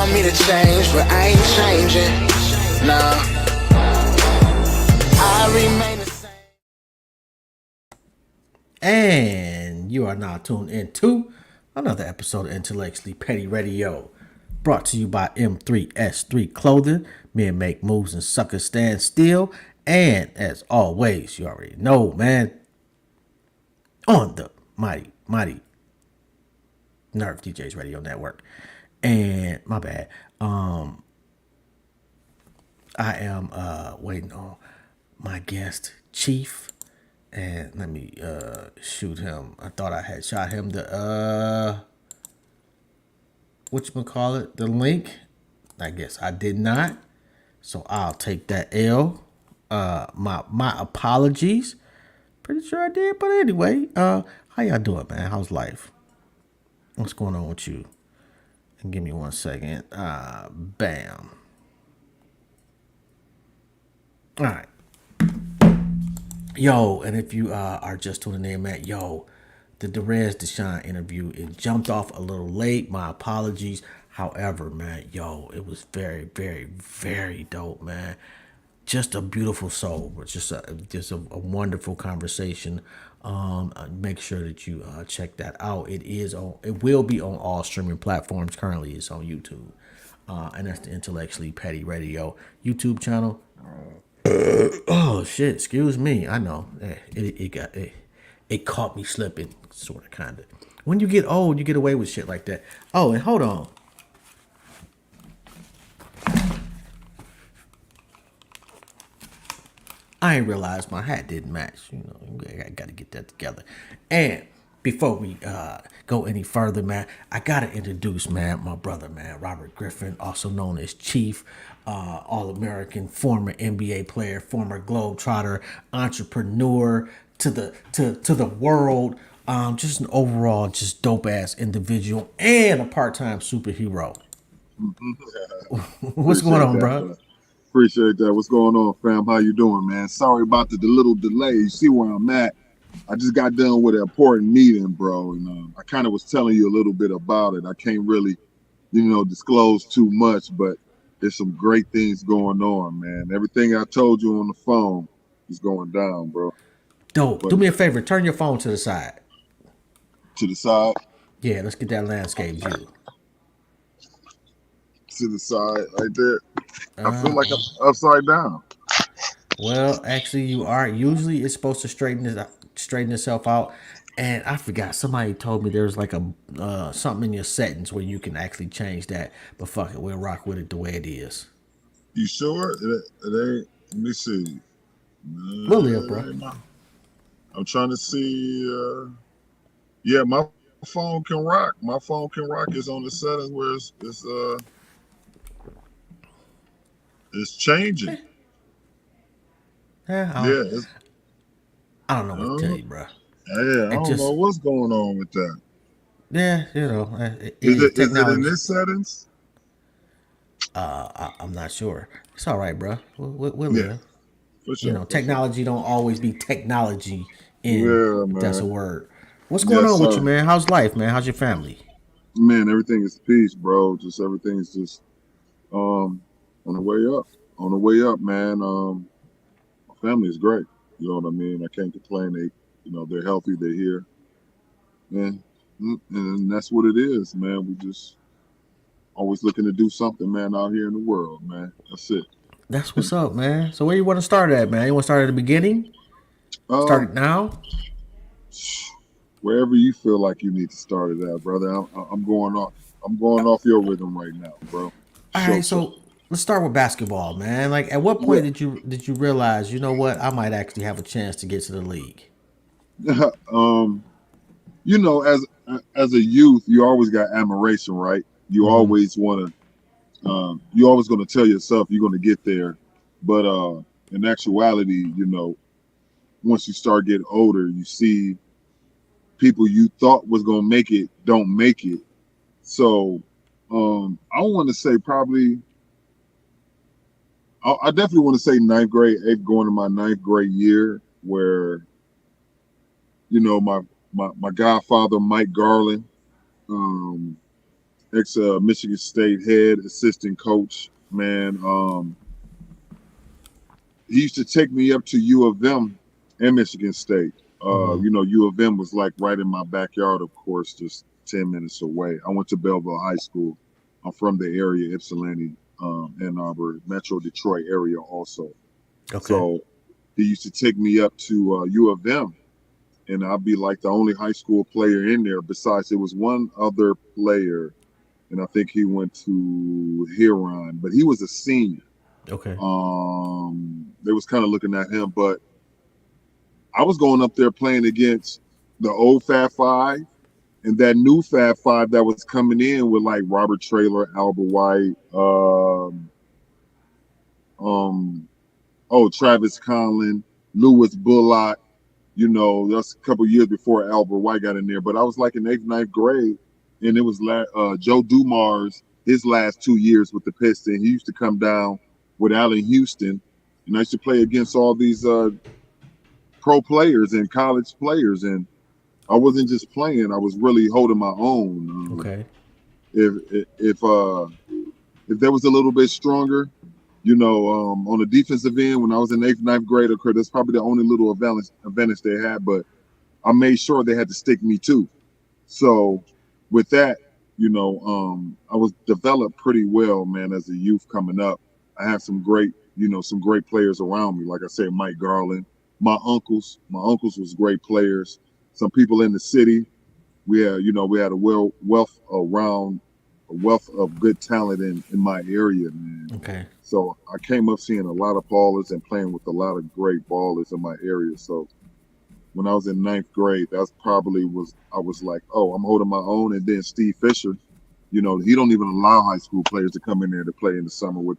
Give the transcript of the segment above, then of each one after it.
want me to change, but I ain't changing. Nah, I remain the same. And you are now tuned into another episode of Intellectually Petty Radio, brought to you by M3S3 Clothing. Men make moves and suckers stand still. And as always, you already know, man, on the mighty Nerve DJs Radio Network. And my bad. I am waiting on my guest, Chief. And let me shoot him. I thought I had shot him the whatchamacallit, the link. I guess I did not. So I'll take that L. My apologies. Pretty sure I did, but anyway, how y'all doing, man? How's life? What's going on with you? And give me 1 second. Bam. All right. Yo, and if you are just tuning in, man, the Derez Deshaun interview, it jumped off a little late. My apologies. However, man, it was very, very, very dope, man. Just a beautiful soul. Just a wonderful conversation. Make sure that you check that out. It will be on all streaming platforms. Currently, it's on YouTube, and that's the Intellectually Petty Radio YouTube channel. Oh shit! Excuse me. I know it caught me slipping, sort of, kind of. When you get old, you get away with shit like that. Oh, and hold on. I ain't realized my hat didn't match. I got to get that together. And before we go any further, man, I got to introduce, man, my brother, man, Robert Griffin, also known as Chief, All-American, former NBA player, former Globetrotter, entrepreneur to the world. Just an overall, just dope ass individual and a part-time superhero. What's going Appreciate on, that, bro? bro. Appreciate that. What's going on, fam? How you doing, man? Sorry about the little delay. You see where I'm at. I just got done with an important meeting, bro, and I kind of was telling you a little bit about it. I can't really, disclose too much, but there's some great things going on, man. Everything I told you on the phone is going down, bro. Dope. But Do me a favor. Turn your phone to the side. to the side, Yeah, let's get that landscape view. to the side, right there. I feel like I'm upside down. Well, actually, you are. Usually, it's supposed to straighten itself out. And I forgot. Somebody told me there was like a something in your settings where you can actually change that. But fuck it, we'll rock with it the way it is. You sure? It ain't. Let me see. We'll live, bro. I'm trying to see. Yeah, my phone can rock. My phone can rock. It's on the settings where it's changing. Yeah, Yeah, I don't know what to tell uh, you, bro. yeah. I It don't know just, what's going on with that. yeah, it Is is it in technology. this settings? I'm not sure. It's all right, bro. We'll Yeah, live. for sure, for sure. Technology don't always be technology in, Yeah, if that's a man. word. What's going Yes, on with you, sir. man? How's life, man? How's your family? Man, everything is peace, bro. Just everything's just um on the way up. On the way up, man. My family is great. You know what I mean? I can't complain. They're healthy. They're here. Yeah, and that's what it is, man. We just always looking to do something, man, out here in the world, man. That's it. That's what's up, man. So where you want to start at, man? You want to start at the beginning? Start Um, it now? Wherever you feel like you need to start it at, brother. I'm going off. I'm going off your rhythm right now, bro. All Show right, so. so let's start with basketball, man. Like, at what Yeah. point did you realize, you know what, I might actually have a chance to get to the league? um, as a youth, you always got admiration, right? You Mm-hmm. always want to. You always going to tell yourself you're going to get there, but in actuality, once you start getting older, you see people you thought was gonna make it don't make it. So I want to say probably I definitely want to say ninth grade, eighth, going to my ninth grade year, where my godfather Mike Garland, um, ex Michigan State head assistant coach, man. He used to take me up to U of M and Michigan State. Mm-hmm. U of M was like right in my backyard, of course, just 10 minutes away. I went to Belleville High School. I'm from the area, Ypsilanti, Ann Arbor, Metro Detroit area also. Okay. So he used to take me up to U of M, and I'd be like the only high school player in there. Besides, there was one other player, and I think he went to Huron, but he was a senior. Okay. They was kind of looking at him, but I was going up there playing against the old Fat Five and that new Fat Five that was coming in with like Robert Traylor, Albert White, um, Travis Conlon, Lewis Bullock. That's a couple years before Albert White got in there. But I was like in eighth, ninth grade, and it was Joe Dumars, his last 2 years with the Pistons. He used to come down with Allen Houston, and I used to play against all these pro players and college players, and I wasn't just playing; I was really holding my own. Okay. If if uh, if that was a little bit stronger, on the defensive end when I was in eighth, ninth grade, okay, that's probably the only little advantage they had. But I made sure they had to stick me too. So with that, I was developed pretty well, man, as a youth coming up. I had some great players around me. Like I said, Mike Garland, my uncles was great players. Some people in the city. We had a wealth of good talent in my area, man. Okay. So I came up seeing a lot of ballers and playing with a lot of great ballers in my area. So when I was in ninth grade, that's probably was I was like, oh, I'm holding my own. And then Steve Fisher, he don't even allow high school players to come in there to play in the summer with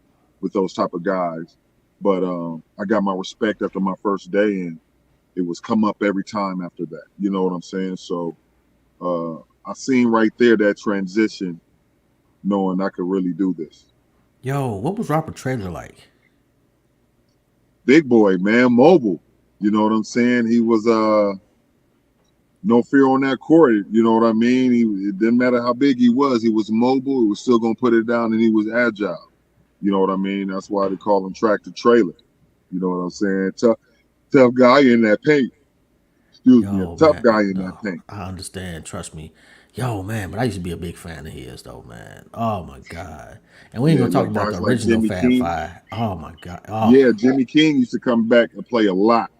those type of guys. But I got my respect after my first day, and it was come up every time after that. You know what I'm saying? So I seen right there that transition, knowing I could really do this. Yo, what was Robert Traylor like? Big boy, man, mobile. You know what I'm saying? He was no fear on that court. You know what I mean? It didn't matter how big he was mobile. He was still gonna put it down, and he was agile. You know what I mean? That's why they call him tractor trailer. You know what I'm saying? Tough guy in that paint. Excuse me, a Yo, tough man. guy in that No, paint. I understand. Trust me. Yo, man, but I used to be a big fan of his, though, man. Oh my god. And we ain't Yeah, gonna talk like about the guys like original Jimmy Fab King. Five. Oh my god. Oh, Yeah, Jimmy King used to come back and play a lot,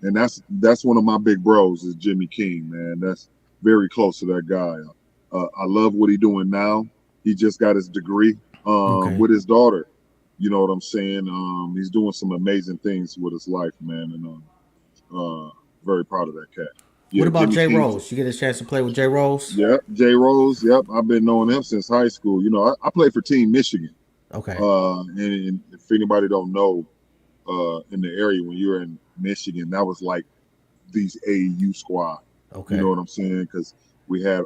and that's one of my big bros is Jimmy King, man. That's very close to that guy. I love what he doing now. He just got his degree okay. with his daughter. You know what I'm saying? He's doing some amazing things with his life, man, and very proud of that cat. What Yeah, about Jimmy Jay King. Rose? You get a chance to play with Jay Rose? Yep, Jay Rose. Yep, I've been knowing him since high school. I played for Team Michigan. Okay. And if anybody don't know, in the area when you're in Michigan, that was like these AAU squad. You know Okay. what I'm saying? Because we had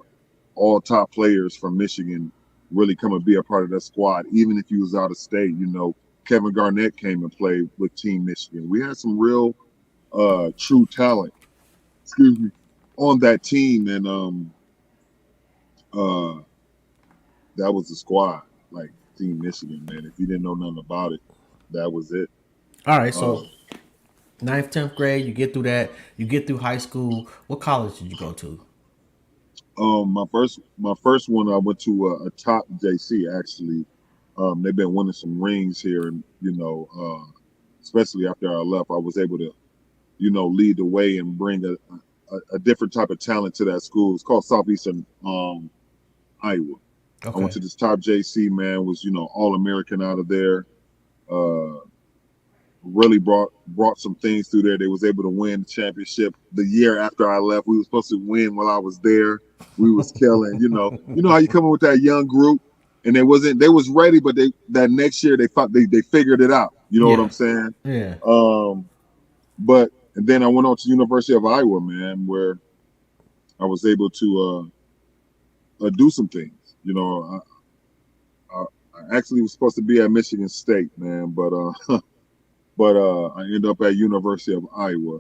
all top players from Michigan really come and be a part of that squad, even if you was out of state. Kevin Garnett came and played with Team Michigan. We had some real true talent, excuse me, on that team, and uh, that was the squad, like Team Michigan, man. If you didn't know nothing about it, that was it. All right. Uh, So ninth, 10th grade, you get through that. You get through high school. What college did you go to? my first one, I went to a top JC actually. They've been winning some rings here, and especially after I left, I was able to lead the way and bring a different type of talent to that school. It's called Southeastern Iowa. I went Okay. to this top JC, man. Was All American out of there. Uh, really brought some things through there. They was able to win the championship the year after I left. We were supposed to win while I was there. We was killing. You know how you come in with that young group, and they was ready, but that next year they figured it out. You know what I'm Yeah. saying? Yeah. Um, but and then I went on to University of Iowa, man, where I was able to do some things. I actually was supposed to be at Michigan State, man, but I ended up at University of Iowa,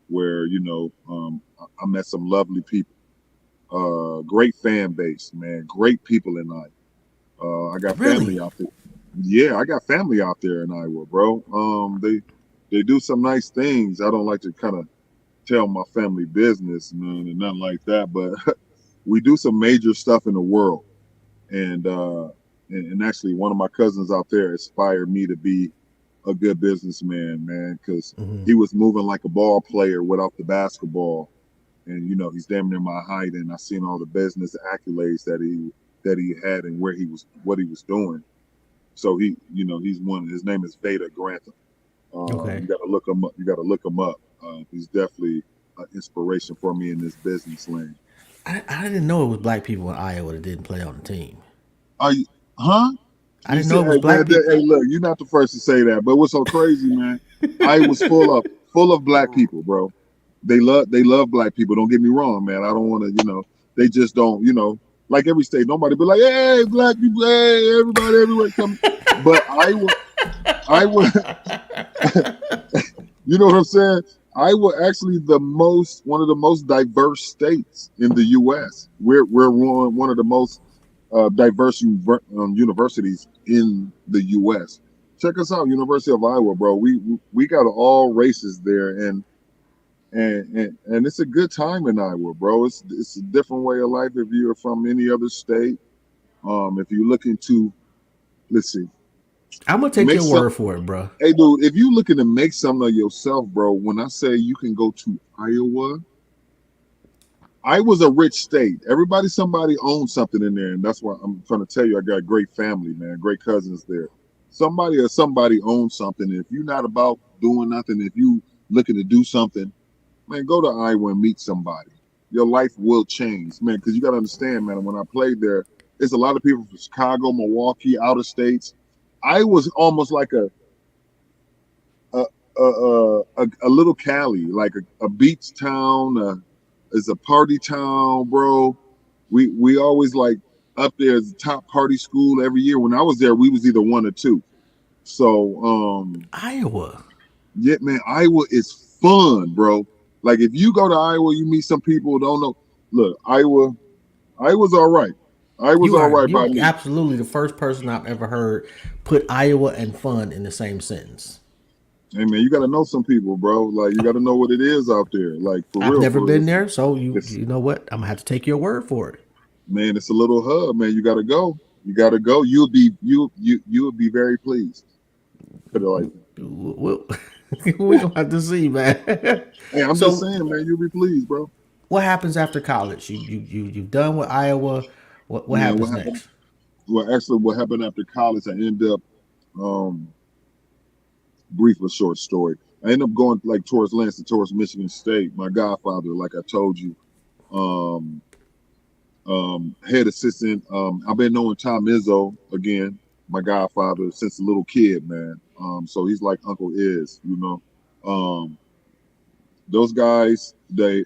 where I met some lovely people. Great fan base, man. Great people in Iowa. I got family Really? out there. Yeah, I got family out there in Iowa, bro. They do some nice things. I don't like to kind of tell my family business, man, and nothing like that. But we do some major stuff in the world, and and actually, one of my cousins out there inspired me to be a good businessman, man, because Hmm. he was moving like a ball player without the basketball, and he's damn near my height, and I seen all the business accolades that he had and where he was, what he was doing. So he's one. His name is Veda Grantham. Okay. You got to look him up. You got to look him up. He's definitely an inspiration for me in this business lane. I didn't know it was black people in Iowa that didn't play on the team. Are you, huh? I You didn't said, know it was hey black man, people. hey look, you're not the first to say that, but what's so crazy, man? I was full of black people, bro. They love black people. Don't get me wrong, man. I don't want to, they just don't, like every state. Nobody be like, hey, black people, hey, everybody, everywhere come. But I would, you know what I'm saying? Iowa actually one of the most diverse states in the U.S. We're one of the most diverse universities in the U.S. Check us out, University of Iowa, bro. We got all races there, and it's a good time in Iowa, bro. It's a different way of life if you're from any other state. If you're looking to, let's see, I'm gonna take make your some. word for it, bro. Hey, dude, if you looking to make something of yourself, bro, when I say you can go to Iowa, Iowa's a rich state. Somebody owns something in there, and that's why I'm trying to tell you, I got a great family, man, great cousins there. Somebody owns something. And if you're not about doing nothing, if you looking to do something, man, go to Iowa and meet somebody. Your life will change, man, because you got to understand, man, when I played there, there's a lot of people from Chicago, Milwaukee, outer states. Iowa's almost like a a little Cali, like a beach town, is a party town, bro. We always like up there as the top party school every year. When I was there, we was either one or two. So Iowa. yeah, man, Iowa is fun, bro. Like if you go to Iowa, you meet some people who don't know. Look, Iowa's all right. Iowa's You all are right by you me. absolutely the first person I've ever heard put Iowa and fun in the same sentence. Hey man, you got to know some people, bro. Like you got to know what it is out there. Like for I've real, never for real. been there, so you It's you know what? I'm gonna have to take your word for it. Man, it's a little hub, man. You gotta go. You gotta go. You'll be very pleased. Put it like that. We'll, we gonna have to see, man. Hey, I'm just So, saying, man. You'll be pleased, bro. what happens after college? You've done with Iowa. What Man, what happens happened? next? Well, actually, what happened after college? I ended up, um, brief but short story. I ended up going like towards Lansing, towards Michigan State. My godfather, like I told you, um, head assistant. I've been knowing Tom Izzo again, my godfather, since a little kid, man. So he's like Uncle Is. Um, those guys, they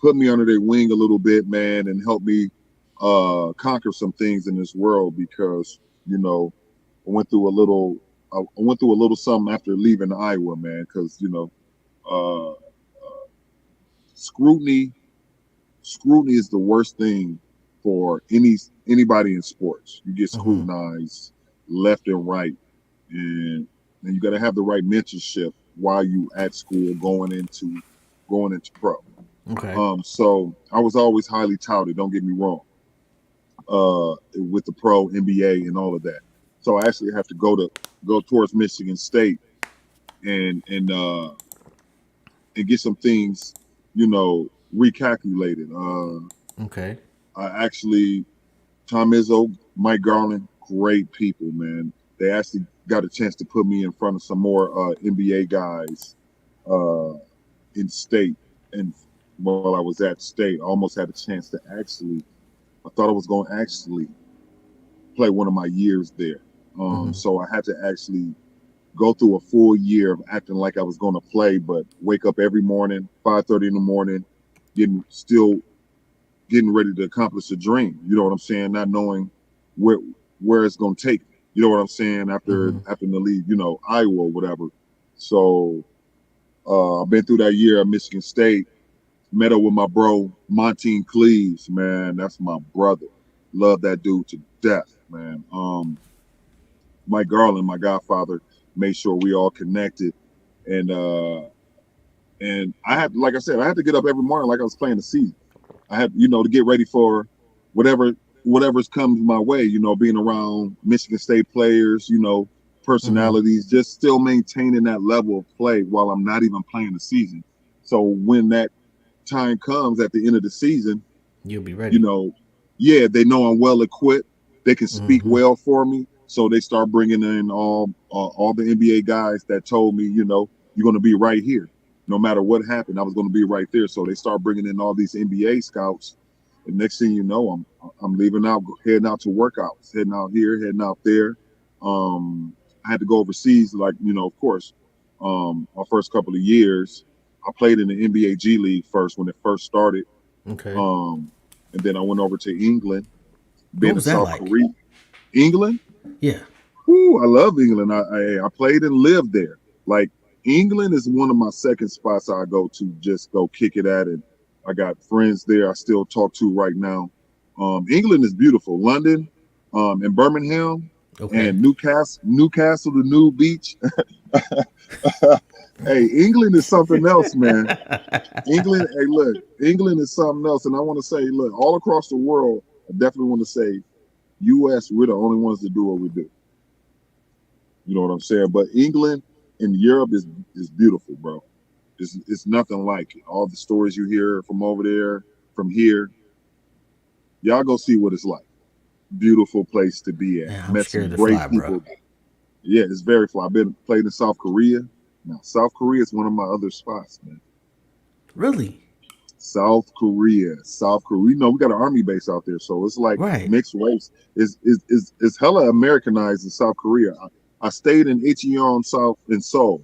put me under their wing a little bit, man, and helped me conquer some things in this world because you know I went through a little I went through a little something after leaving Iowa, man, because uh, scrutiny scrutiny is the worst thing for anybody in sports. You get Hmm. scrutinized left and right, and you got to have the right mentorship while you at school going into pro. Okay. So I was always highly touted. Don't get me wrong. With the pro NBA and all of that. So I actually have to go towards Michigan State and and uh, and get some things, recalculated. Okay. I actually Tom Izzo, Mike Garland, great people, man. They actually got a chance to put me in front of some more NBA guys uh, in state. And while I was at state, I almost had a chance to actually, I thought I was going to actually play one of my years there. Hmm. So I had to actually go through a full year of acting like I was going to play, but wake up every morning, 5:30 in the morning, still getting ready to accomplish a dream. You know what I'm saying? Not knowing where where it's gonna take me. You know what I'm saying? Hmm. After the league, Iowa or whatever. So I've been through that year at Michigan State. Met up with my bro Montine Cleaves, man. That's my brother. Love that dude to death, man. Mike Garland, my godfather, made sure we all connected, and I had, like I said, I had to get up every morning like I was playing the season. I had, to get ready for whatever whatever's comes my way. Being around Michigan State players, Mm-hmm. personalities, just still maintaining that level of play while I'm not even playing the season. So when that time comes at the end of the season, You'll be you ready. know, yeah, they know I'm well equipped. They can speak Mm-hmm. well for me. So they start bringing in all the NBA guys that told me, you're going to be right here. No matter what happened, I was going to be right there. So they start bringing in all these NBA scouts, and next thing you know, I'm leaving out, heading out to workouts, heading out here, heading out there. I had to go overseas, like of course, my first couple of years, I played in the NBA G League first when it first started. Okay. um, and then I went over to England, What been in was that South like? Korea. England, Yeah. whoo, I love England. I played and lived there. Like England is one of my second spots I go to just go kick it at, and I got friends there I still talk to right now. England is beautiful. London, and Birmingham, Okay. and Newcastle, the new beach. Hey, England is something else, man. England, hey, look, England is something else. And I want to say, look, all across the world, I definitely want to say, U.S., we're the only ones that do what we do. You know what I'm saying? But England and Europe is beautiful, bro. It's nothing like it. All the stories you hear from over there, from here, y'all go see what it's like. Beautiful place to be at. Man, I'm Met some scared to fly, great bro. people. Yeah, it's very fun. I've been played in South Korea. Now, South Korea is one of my other spots, man. Really? South Korea, South Korea. We got an army base out there, so it's like Right. mixed race. Is hella Americanized in South Korea. I stayed in Icheon, South in Seoul.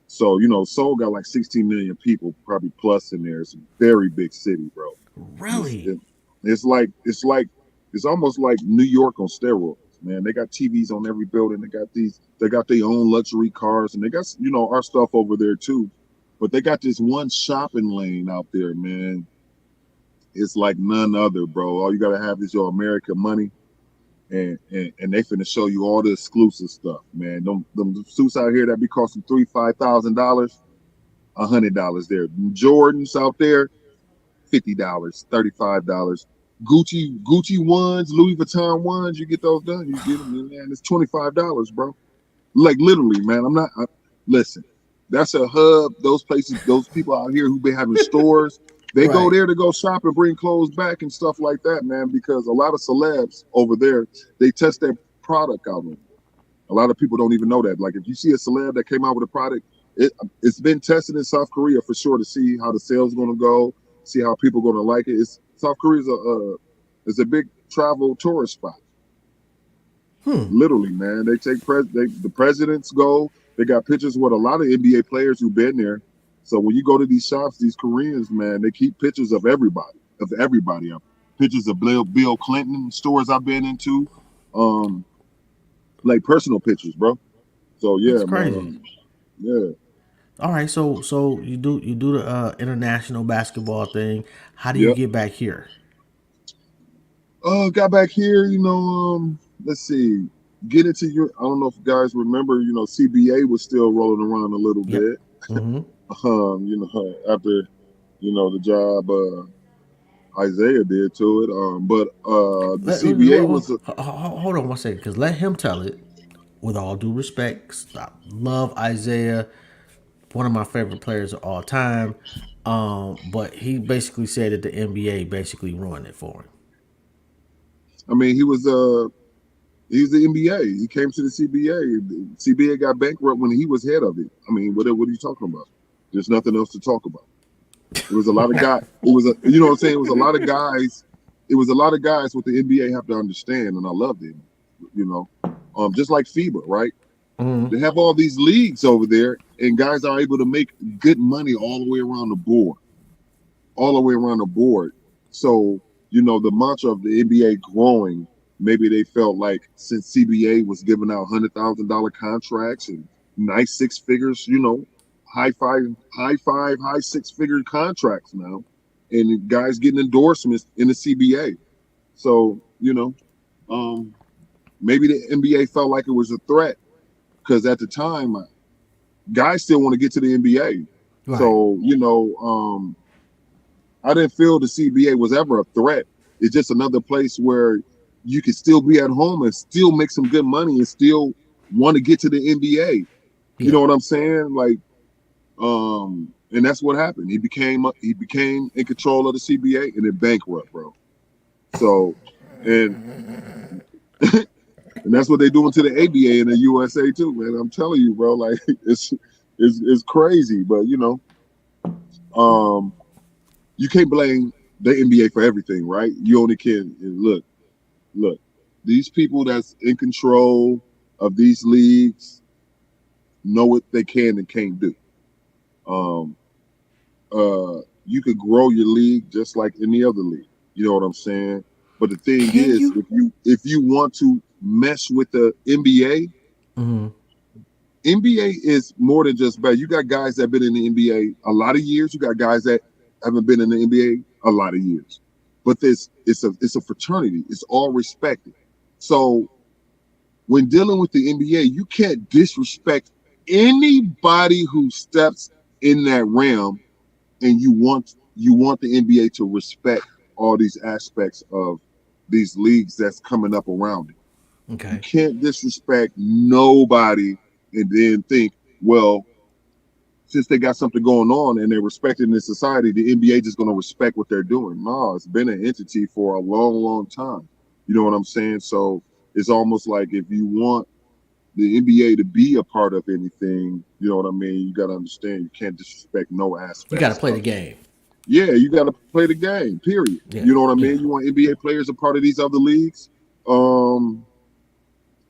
So Seoul got like 16 million people, probably plus in there. It's a very big city, bro. And Really? it's almost like New York on steroids, man. They got TVs on every building. They got their own luxury cars, and they got our stuff over there too. But they got this one shopping lane out there, man. It's like none other, bro. All you gotta have is your American money, and they finna show you all the exclusive stuff, man. Them suits out here that be costing $5,000, $100 there. Jordans out there, $50, $35. Gucci ones, Louis Vuitton ones, you get those done. You get them, man. It's $25, bro. Like literally, man. Listen. That's a hub. Those places, those people out here who been having stores, they go Right. there to go shop and bring clothes back and stuff like that, man. Because a lot of celebs over there, they test their product out on you. A lot of people don't even know that. Like if you see a celeb that came out with a product, it's been tested in South Korea for sure to see how the sales going to go, see how people going to like it. It's South Korea is a big travel tourist spot. Hmm. Literally, man. The presidents go. They got pictures with a lot of NBA players who've been there. So when you go to these shops, these Koreans, man, they keep pictures of everybody, pictures of Bill Clinton stores I've been into, um, like personal pictures, bro. So That's yeah, man. crazy. Yeah, All right. So you do the international basketball thing. How do you yep. get back here? Got back here, let's see. Get into your. I don't know if you guys remember, CBA was still rolling around a little Yep. bit. Mm-hmm. After the job Isaiah did to it. But the CBA was a, Hold on one second, because let him tell it. With all due respect, stop. Love Isaiah, one of my favorite players of all time. But he basically said that the NBA basically ruined it for him. I mean, he's the NBA. He came to the CBA. The CBA got bankrupt when he was head of it. I mean, what are you talking about? There's nothing else to talk about. It was a lot of guys. It was a, you know what I'm saying? It was a lot of guys. It was a lot of guys what the NBA have to understand, and I loved it. You know, just like FIBA, right? Mm-hmm. They have all these leagues over there, and guys are able to make good money all the way around the board, all the way around the board. So, the mantra of the NBA growing, maybe they felt like since CBA was giving out $100,000 contracts and nice six figures, high five, high six figure contracts now, and guys getting endorsements in the CBA. So You know, um, maybe the NBA felt like it was a threat because at the time, guys still want to get to the NBA. Right. So I didn't feel the CBA was ever a threat. It's just another place where you could still be at home and still make some good money and still want to get to the NBA. You Yeah. know what I'm saying? Like, and that's what happened. He became in control of the CBA and then bankrupt, bro. So, and and that's what they're doing to the ABA and the USA too, man. I'm telling you, bro. Like, it's crazy, but um, you can't blame the NBA for everything, right? You only can look. These people that's in control of these leagues know what they can and can't do. Um, you could grow your league just like any other league. You know what I'm saying? But the thing Can is, you? if you want to mess with the NBA, Mm-hmm. NBA is more than just bad. You got guys that have been in the NBA a lot of years. You got guys that haven't been in the NBA a lot of years. But this it's a fraternity. It's all respected. So when dealing with the NBA, you can't disrespect anybody who steps in that realm, and you want the NBA to respect all these aspects of these leagues that's coming up around it. You Okay. can't disrespect nobody and then think, well, since they got something going on and they're respecting the society, the NBA just going to respect what they're doing. No, it's been an entity for a long, long time. You know what I'm saying? So it's almost like if you want the NBA to be a part of anything, you know what I mean? You got to understand you can't disrespect no You got to aspects play the of it. game. Yeah, you got to play the game, period. Yeah. You know what I Yeah. mean? You want NBA players a part of these other leagues, um,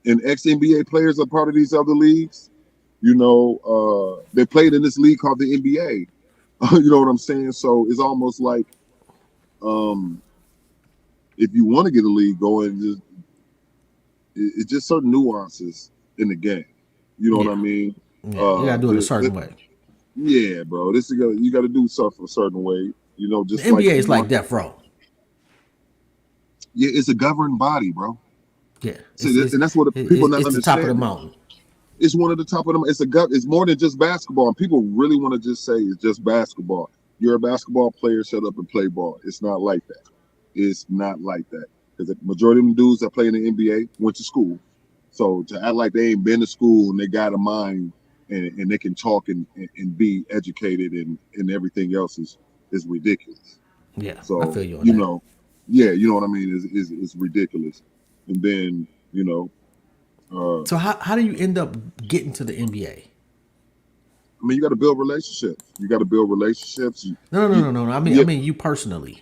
and ex NBA players are part of these other leagues. They played in this league called the NBA. You know what I'm saying? So it's almost like um, if you want to get a league going, it's just certain nuances in the game. You know what I Yeah. mean? Yeah. You got Uh, to do it a the, the certain way. yeah, bro. You got to do stuff a certain way. The Just like NBA is you like want. death row. Yeah, it's a governed body, bro. Yeah. See, and that's what the people not It's the top of the understanding. mountain. It's one of the top of them. It's more than just basketball. And people really want to just say it's just basketball. You're a basketball player, shut up and play ball. It's not like that. It's not like that. Because the majority of them dudes that play in the NBA went to school. So to act like they ain't been to school and they got a mind and they can talk and be educated and everything else is ridiculous. Yeah. I So, feel you on that. yeah, you know what I mean? Is ridiculous. And then, uh, So how do you end up getting to the NBA? I mean, you got to build relationships. You got to build relationships. No, no, You, no, no, no. I yeah. mean you personally.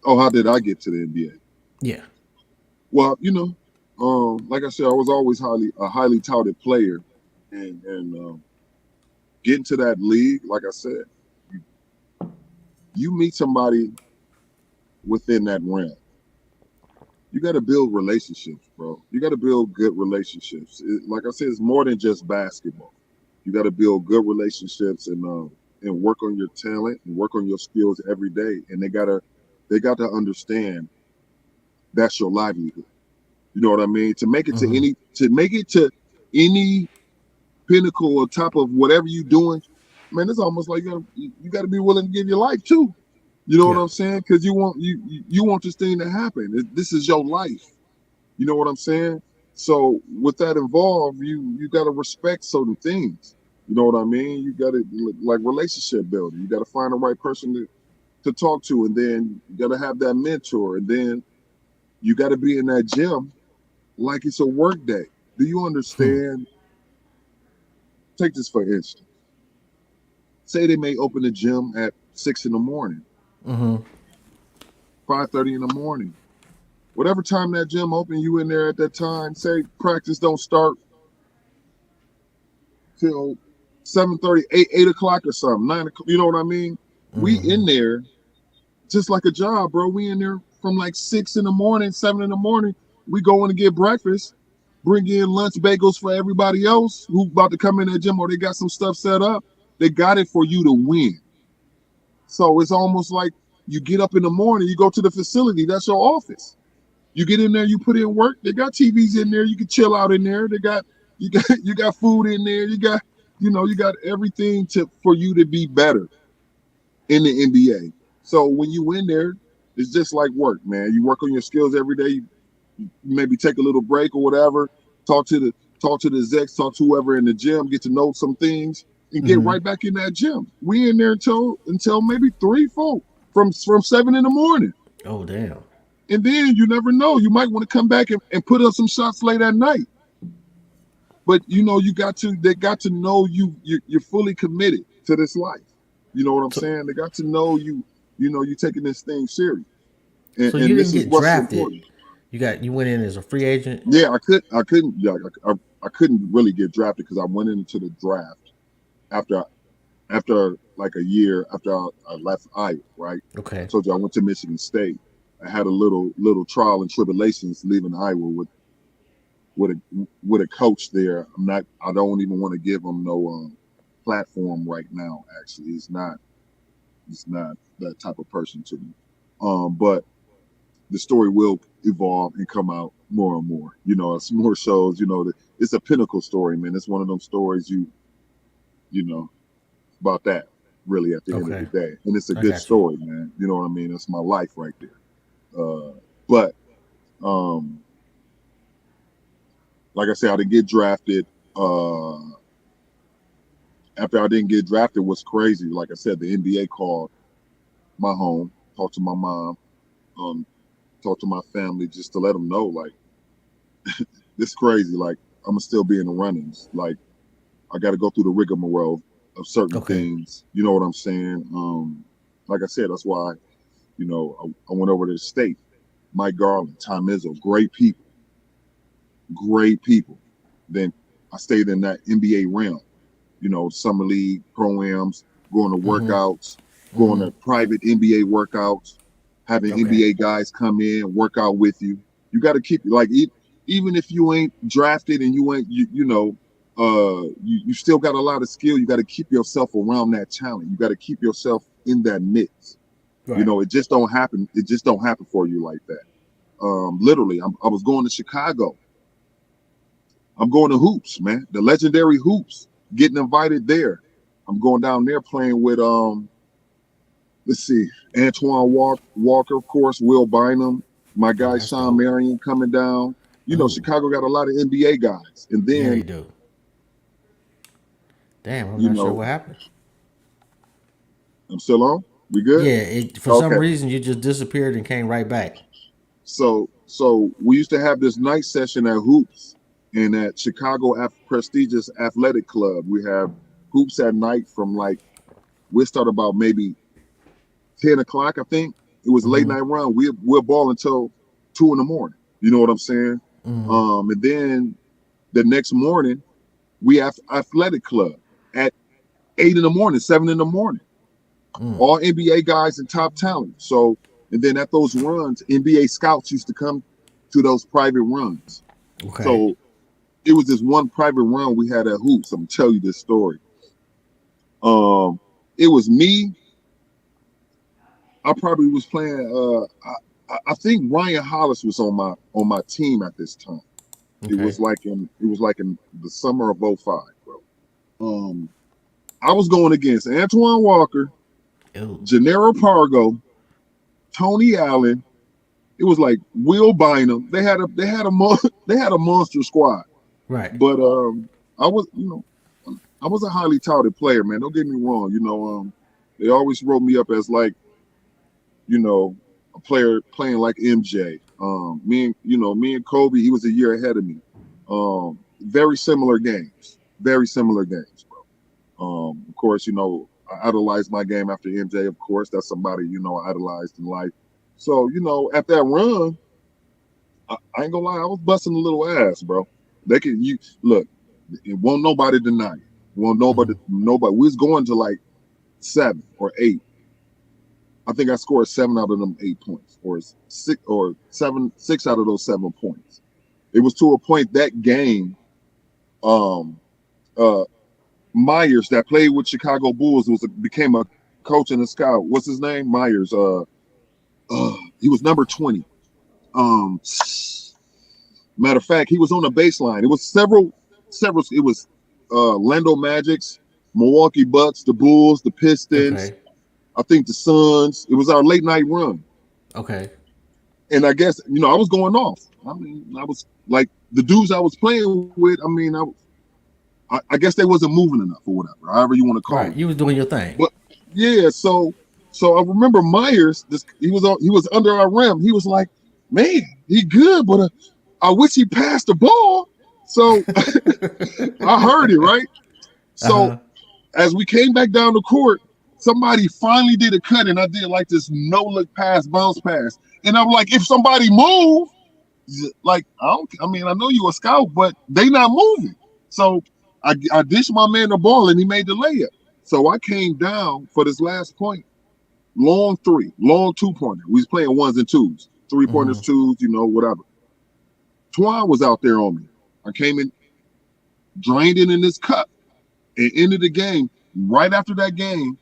Oh, how did I get to the NBA? Yeah. Well, like I said, I was always highly touted player, and getting to that league, like I said, you, you meet somebody within that realm. You got to build relationships, bro. You got to build good relationships. Like I said, it's more than just basketball. You got to build good relationships and work on your talent and work on your skills every day. And they got to understand that's your livelihood. You know what I mean? Mm-hmm. To make it to any pinnacle or top of whatever you're doing, man, it's almost like you got to be willing to give your life too. You know what Yeah. I'm saying? Because you want this thing to happen. This is your life. You know what I'm saying? So with that involved, you got to respect certain things. You know what I mean? You got to like relationship building. You got to find the right person to talk to, and then you got to have that mentor, and then you got to be in that gym like it's a work day. Do you Hmm. understand? Take this for instance. Say they may open the gym at 6 in the morning, Mm-hmm. 5:30 in the morning. Whatever time that gym open, you in there at that time. Say practice don't start till 7:30, 8 o'clock or something, 9 o'clock. You know what I mean? We Mm-hmm. in there just like a job, bro. We in there from like 6 in the morning, 7 in the morning. We go in to get breakfast, bring in lunch bagels for everybody else who about to come in that gym or they got some stuff set up. They got it for you to win. So it's almost like you get up in the morning, you go to the facility, that's your office. You get in there, you put in work. They got TVs in there. You can chill out in there. You got food in there. You got everything for you to be better in the NBA. So when you in there, it's just like work, man. You work on your skills every day. You maybe take a little break or whatever. Talk to the execs, talk to whoever in the gym, get to know some things, and get right back in that gym. We in there until maybe 3, 4 from 7 in the morning. Oh, damn. And then you never know. You might want to come back and put up some shots late at night. But they got to know you're fully committed to this life. You know what I'm saying? They got to know you're taking this thing serious. So you And didn't this is get what's drafted. important. You went in as a free agent. Yeah, I couldn't really get drafted because I went into the draft after like a year after I left Iowa, right? I Okay. told you I went to Michigan State. I had a little trial and tribulations leaving Iowa with a coach there. I don't even want to give him no platform right now. Actually, he's not that type of person to me. But the story will evolve and come out more and more. It's more shows. It's a pinnacle story, man. It's one of them stories you know about that really at the end of the Okay. day, and it's a I good got you. story, man. You know what I mean? It's my life right there. But like I said, I didn't get drafted. After I didn't get drafted, was crazy. Like I said, the NBA called my home, talked to my mom, um, talked to my family just to let them know, like, this crazy. Like, I'm gonna still be in the runnings. Like, I got to go through the rigmarole of certain Okay. things. You know what I'm saying? Like I said, that's why, I went over to the state. Mike Garland, Tom Izzo, great people, great people. Then I stayed in that NBA realm. Summer league programs, going to workouts, going to private NBA workouts, having Okay. NBA guys come in, work out with you. You got to keep like even if you ain't drafted and you ain't you still got a lot of skill. You got to keep yourself around that talent. You got to keep yourself in that mix. Right. It just don't happen. It just don't happen for you like that. Literally, I was going to Chicago. I'm going to hoops, man. The legendary hoops. Getting invited there. I'm going down there playing with let's see, Antoine Walker, of course, Will Bynum, my Oh, guy that's Sean dope. Marion coming down. Oh, Chicago got a lot of NBA guys. And yeah, they then, do. Damn, I'm you not sure know, what happened. I'm still on. We good? Yeah, for some Okay. reason you just disappeared and came right back. So we used to have this night session at Hoops and at Chicago prestigious athletic club. We have hoops at night from like we start about maybe 10 o'clock. I think it was a late night run. We'll ball until 2 in the morning. You know what I'm saying? And then the next morning we have athletic club at 8 in the morning, 7 in the morning. All NBA guys and top talent. So and then at those runs, NBA scouts used to come to those private runs. Okay. So it was this one private run we had at Hoops. I'm gonna tell you this story. Um, it was me. I probably was playing. I think Ryan Hollis was on my team at this time. Okay. It was like in the summer of '05, bro. I was going against Antoine Walker, Ew. Gennaro Pargo, Tony Allen. It was like Will Bynum. They had a monster squad. Right. But I was I was a highly touted player, man. Don't get me wrong. They always wrote me up as like a player playing like MJ. Me and Kobe. He was a year ahead of me. Very similar games. Very similar games, bro. Of course, I idolized my game after MJ. Of course, that's somebody I idolized in life. So at that run, I ain't gonna lie, I was busting a little ass, bro. They can you look. It won't nobody deny it. Won't nobody. We was going to like 7 or 8. I think I scored 7 out of them 8 points, or 6 out of those 7 points. It was to a point that game. Um, uh, Myers that played with Chicago Bulls became a coach and a scout. What's his name? Myers. He was number 20. Um, Matter of fact, he was on the baseline. It was several. It was Lando Magics, Milwaukee Bucks, the Bulls, the Pistons. Okay. I think the Suns. It was our late night run, Okay. and I guess I was going off. I mean, I was like the dudes I was playing with. I mean, I guess they wasn't moving enough or whatever, however you want to call Right. it. You was doing your thing. But yeah, so I remember Myers. He was under our rim. He was like, "Man, he good, but I wish he passed the ball." So I heard it right. So Uh-huh. as we came back down the court, somebody finally did a cut, and I did like this no look pass, bounce pass, and I'm like, if somebody move, like I don't. I mean, I know you a scout, but they not moving. So I dished my man the ball, and he made the layup. So I came down for this last point. Long three, long 2-pointer. We was playing ones and twos, 3-pointers, twos, whatever. Twan was out there on me. I came in, drained it in this cup, and ended the game. Right after that game,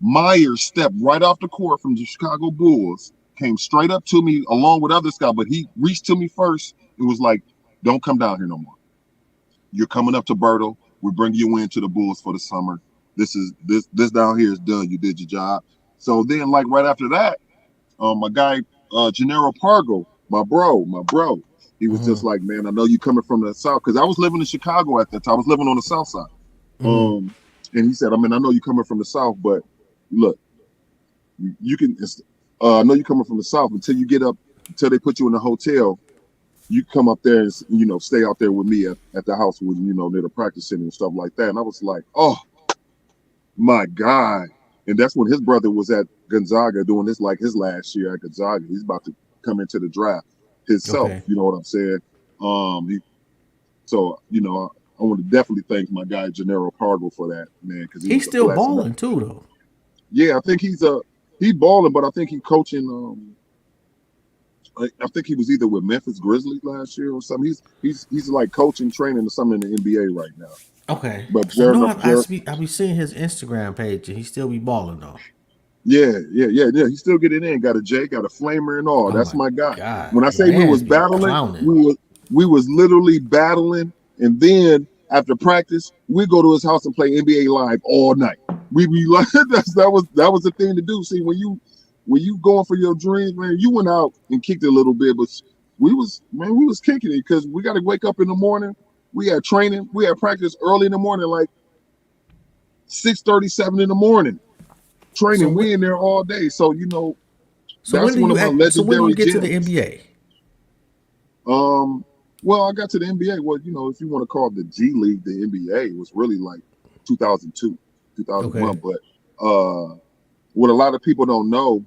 Myers stepped right off the court from the Chicago Bulls, came straight up to me along with other scouts, but he reached to me first and was like, "Don't come down here no more. You're coming up to Bertle. We bring you into the Bulls for the summer. This down here is done. You did your job." So then, like right after that, my guy Gennaro Pargo, my bro, he was just like, "Man, I know you coming from the south," because I was living in Chicago at that time. I was living on the south side. And he said, "I mean, I know you coming from the south, but look, you can. I know you coming from the south until you get up, until they put you in a hotel. You come up there and stay out there with me at the house when near the practice center and stuff like that." And I was like, "Oh my God!" And that's when his brother was at Gonzaga doing this like his last year at Gonzaga. He's about to come into the draft himself. Okay. You know what I'm saying? I want to definitely thank my guy Gennaro Pargo for that, man, because he He's was a still blessing. balling too, though. Yeah, I think he balling, but I think he coaching. I think he was either with Memphis Grizzlies last year or something. He's like coaching, training or something in the NBA right now. Okay. But Because I know Jared, I be seeing his Instagram page and he still be balling though. yeah. He still get it in. Got a J, got a flamer and all. Oh That's my my guy. God. When I The say we was man's be battling, clowning. we was literally battling, and then after practice, we go to his house and play NBA Live all night. We be like that was the thing to do. See, when you going for your dreams, man, you went out and kicked a little bit, but we was kicking it because we got to wake up in the morning. We had training, we had practice early in the morning, like 6:37 in the morning. So Training, when we in there all day. So so when that's do one you of my act, so when do you legendary get to the gyms. NBA? Well, I got to the NBA. Well, if you want to call it the G League, the NBA was really like 2002, 2001. Okay. But what a lot of people don't know,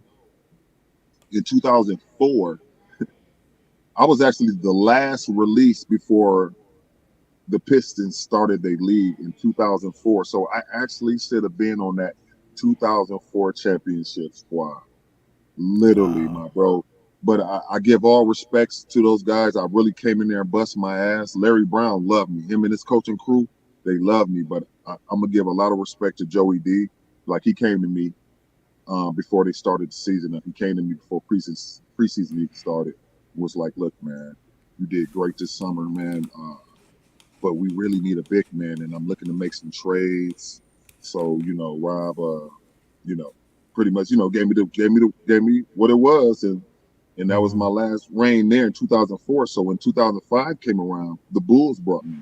in 2004, I was actually the last release before the Pistons started their league in 2004. So I actually should have been on that 2004 championship squad. Literally, Wow. my bro. But I give all respects to those guys. I really came in there and bust my ass. Larry Brown loved me. Him and his coaching crew, they love me. But I'm gonna give a lot of respect to Joey D. Like he came to me before they started the season. He came to me before preseason even started. Was like, "Look, man, you did great this summer, man. But we really need a big man, and I'm looking to make some trades." So Rob, you know, pretty much, gave me what it was, and that was my last reign there in 2004. So when 2005 came around, the Bulls brought me.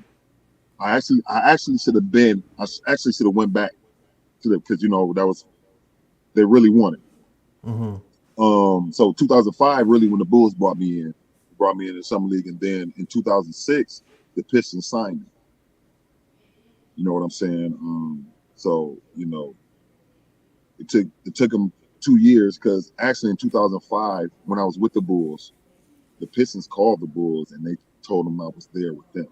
I actually should have been. I actually should have went back to the because that was they really wanted. So 2005 really when the Bulls brought me in the summer league, and then in 2006 the Pistons signed me. You know what I'm saying? So it took them 2 years because actually in 2005 when I was with the Bulls, the Pistons called the Bulls and they told them I was there with them.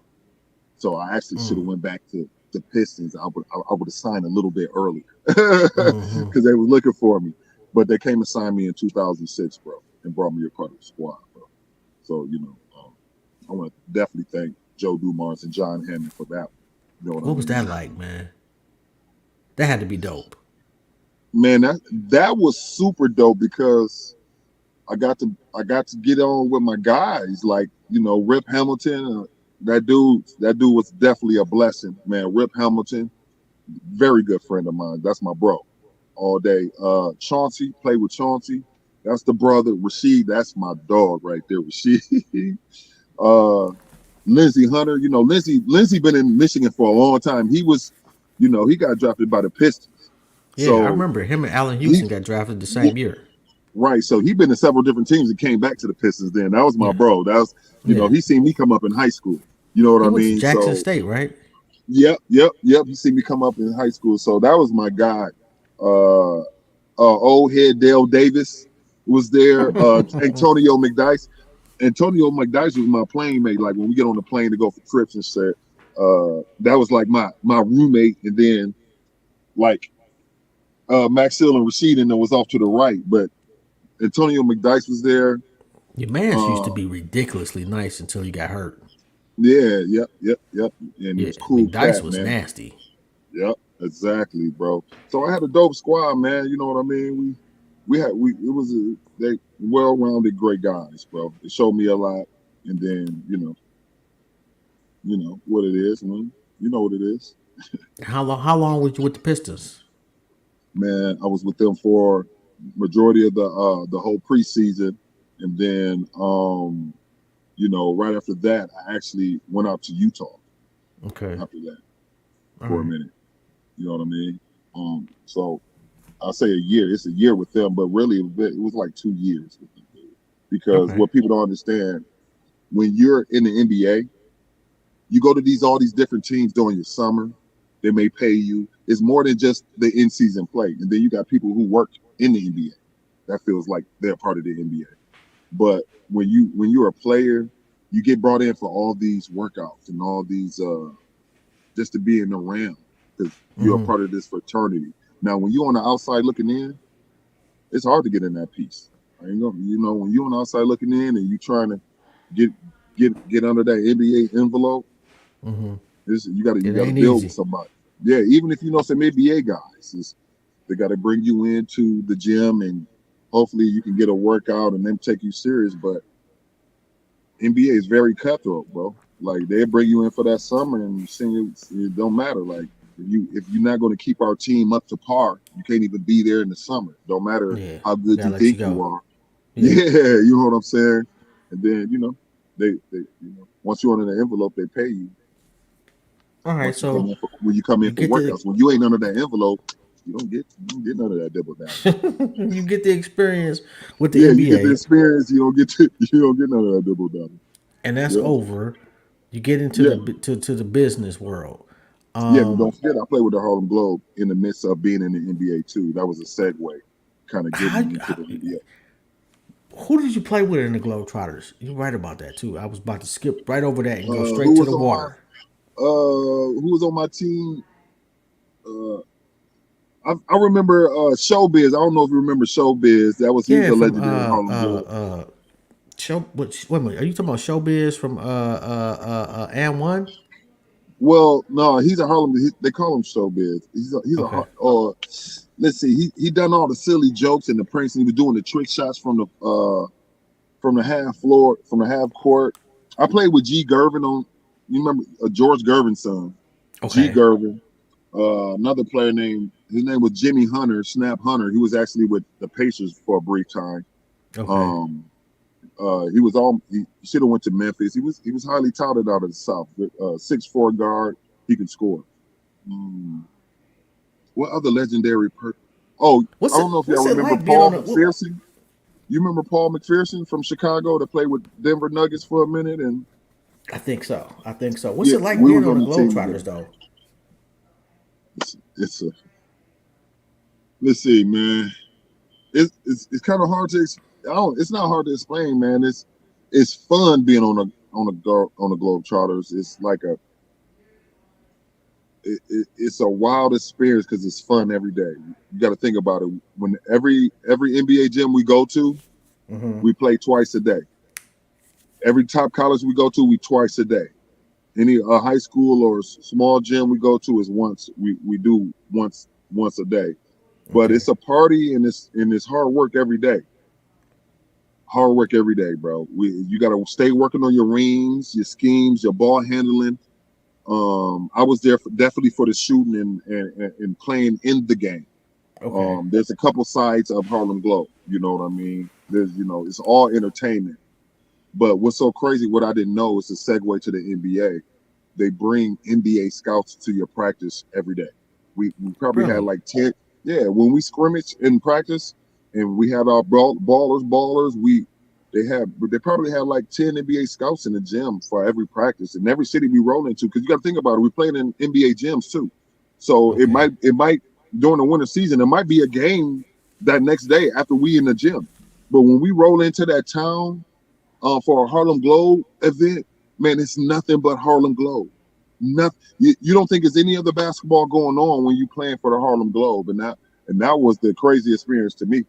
So I actually should have went back to the Pistons. I would have signed a little bit earlier because they were looking for me, but they came and signed me in 2006, bro, and brought me a part of the squad, bro. So I want to definitely thank Joe Dumars and John Hammond for that. You know what I What was mean? that like, man? That had to be dope. Man, that was super dope because I got to get on with my guys, like Rip Hamilton. That dude was definitely a blessing, man. Rip Hamilton, very good friend of mine. That's my bro, all day. Chauncey, played with Chauncey. That's the brother. Rashid, that's my dog right there. Rashid. uh, Lindsey Hunter, Lindsey been in Michigan for a long time. He got drafted by the Pistons. Yeah, I So remember him and Allen he Houston got drafted the same year. right. So he been in several different teams and came back to the Pistons. Then that was my Yeah, bro. That was yeah. he seen me come up in high school. You know what He I went to mean? Jackson So State, right? yep. He seen me come up in high school. So that was my guy. Uh, old head Dale Davis was there. Antonio McDyess. Antonio McDyess was my plane mate. Like when we get on the plane to go for trips and shit, that was like my roommate. And then like Max Hill and Rashid and was off to the right, but Antonio McDyess was there. Your man's used to Uh, be ridiculously nice until he got hurt. yeah, yep. And he Yeah, was cool McDyce cat, was man. nasty. Yep, exactly, bro. So I had a dope squad, man. You know what I mean? We it was they well-rounded, great guys, bro. It showed me a lot, and then what it is, man. You know what it is, How long was you with the Pistons? man. I was with them for majority of the whole preseason, and then right after that, I actually went out to Utah Okay. after that All for a right. minute. You know what I mean? So I'll say a year. It's a year with them, but really it was like 2 years with them, dude. Because Okay. what people don't understand, when you're in the NBA, you go to all these different teams during your summer. They may pay you. It's more than just the in-season play. And then you got people who work in the NBA. That feels like they're part of the NBA. But when you're a player, you get brought in for all these workouts and all these just to be in the realm because you're a Mm-hmm. part of this fraternity. Now, when you're on the outside looking in, it's hard to get in that piece. I ain't gonna, when you're on the outside looking in and you trying to get get under that NBA envelope, Mm-hmm. you got to It you got to ain't build with easy. somebody. Yeah, even if you know some NBA guys, they got to bring you into the gym and hopefully you can get a workout and then take you serious. But NBA is very cutthroat, bro. Like they bring you in for that summer and it don't matter. Like if you're not going to keep our team up to par, you can't even be there in the summer. Don't matter Yeah. how We good gotta you let you think you go. are. Yeah. Yeah, you know what I'm saying. And then they once you're under the envelope, they pay you. All right. Once you come So in for when you come in you for get the workouts, when you ain't under that envelope, you don't get none of that double down. you get the experience with the Yeah, you get the NBA, experience. You don't get none of that double down. and that's Yeah, over. You get into yeah. to the business world. Yeah, and don't forget, I played with the Harlem Globe in the midst of being in the NBA too. That was a segue, kind of getting How, me into how the NBA. who did you play with in the Globetrotters? You're right about that too. I was about to skip right over that and go Who straight to was the on my water. team? Uh, I remember Showbiz. I don't know if you remember Showbiz. He was Yeah, a from legendary Harlem Globe. show. Wait a minute, are you talking about Showbiz from and one? Well, no, he's a Harlem. They call him Showbiz. Okay. Let's see. He done all the silly jokes and the pranks. And he was doing the trick shots from the half floor, from the half court. I played with G. Gervin on. You remember George Gervin's son, G. Okay. Gervin. Another player named his name was Jimmy Hunter, Snap Hunter. He was actually with the Pacers for a brief time. Okay. Um, he should have went to Memphis. He was highly touted out of the South. 6'4" guard, he can score. Um, what other legendary Oh, I don't know if y'all What's it remember like being Paul on a? McPherson. You remember Paul McPherson from Chicago that played with Denver Nuggets for a minute, and I think so. I think so. What's yeah, it like we being was on on the the team together. Globetrotters though? It's a let's see, man. It's kind of hard to. I don't. It's not hard to explain, man. It's fun being on the Globetrotters. It's like it's a wild experience because it's fun every day. You got to think about it. When every NBA gym we go to, Mm-hmm. we play twice a day. Every top college we go to, we twice a day. Any high school or small gym we go to is once we do once a day. But Okay. it's a party and it's hard work every day. Hard work every day, bro. You got to stay working on your reams, your schemes, your ball handling. I was there definitely for the shooting and playing in the game. Okay. There's a couple sides of Harlem Glow. You know what I mean? There's, it's all entertainment. But what's so crazy, what I didn't know is a segue to the NBA. They bring NBA scouts to your practice every day. We probably had Really? like 10. Yeah, when we scrimmage in practice and we had our ballers, they probably had like 10 NBA scouts in the gym for every practice in every city we roll into. Because you got to think about it, we playing in NBA gyms too. So Okay. it might during the winter season, it might be a game that next day after we in the gym. But when we roll into that town for a Harlem Globe event, man, it's nothing but Harlem Globe. Nothing. You don't think there's any other basketball going on when you playing for the Harlem Globe, and that was the crazy experience to me,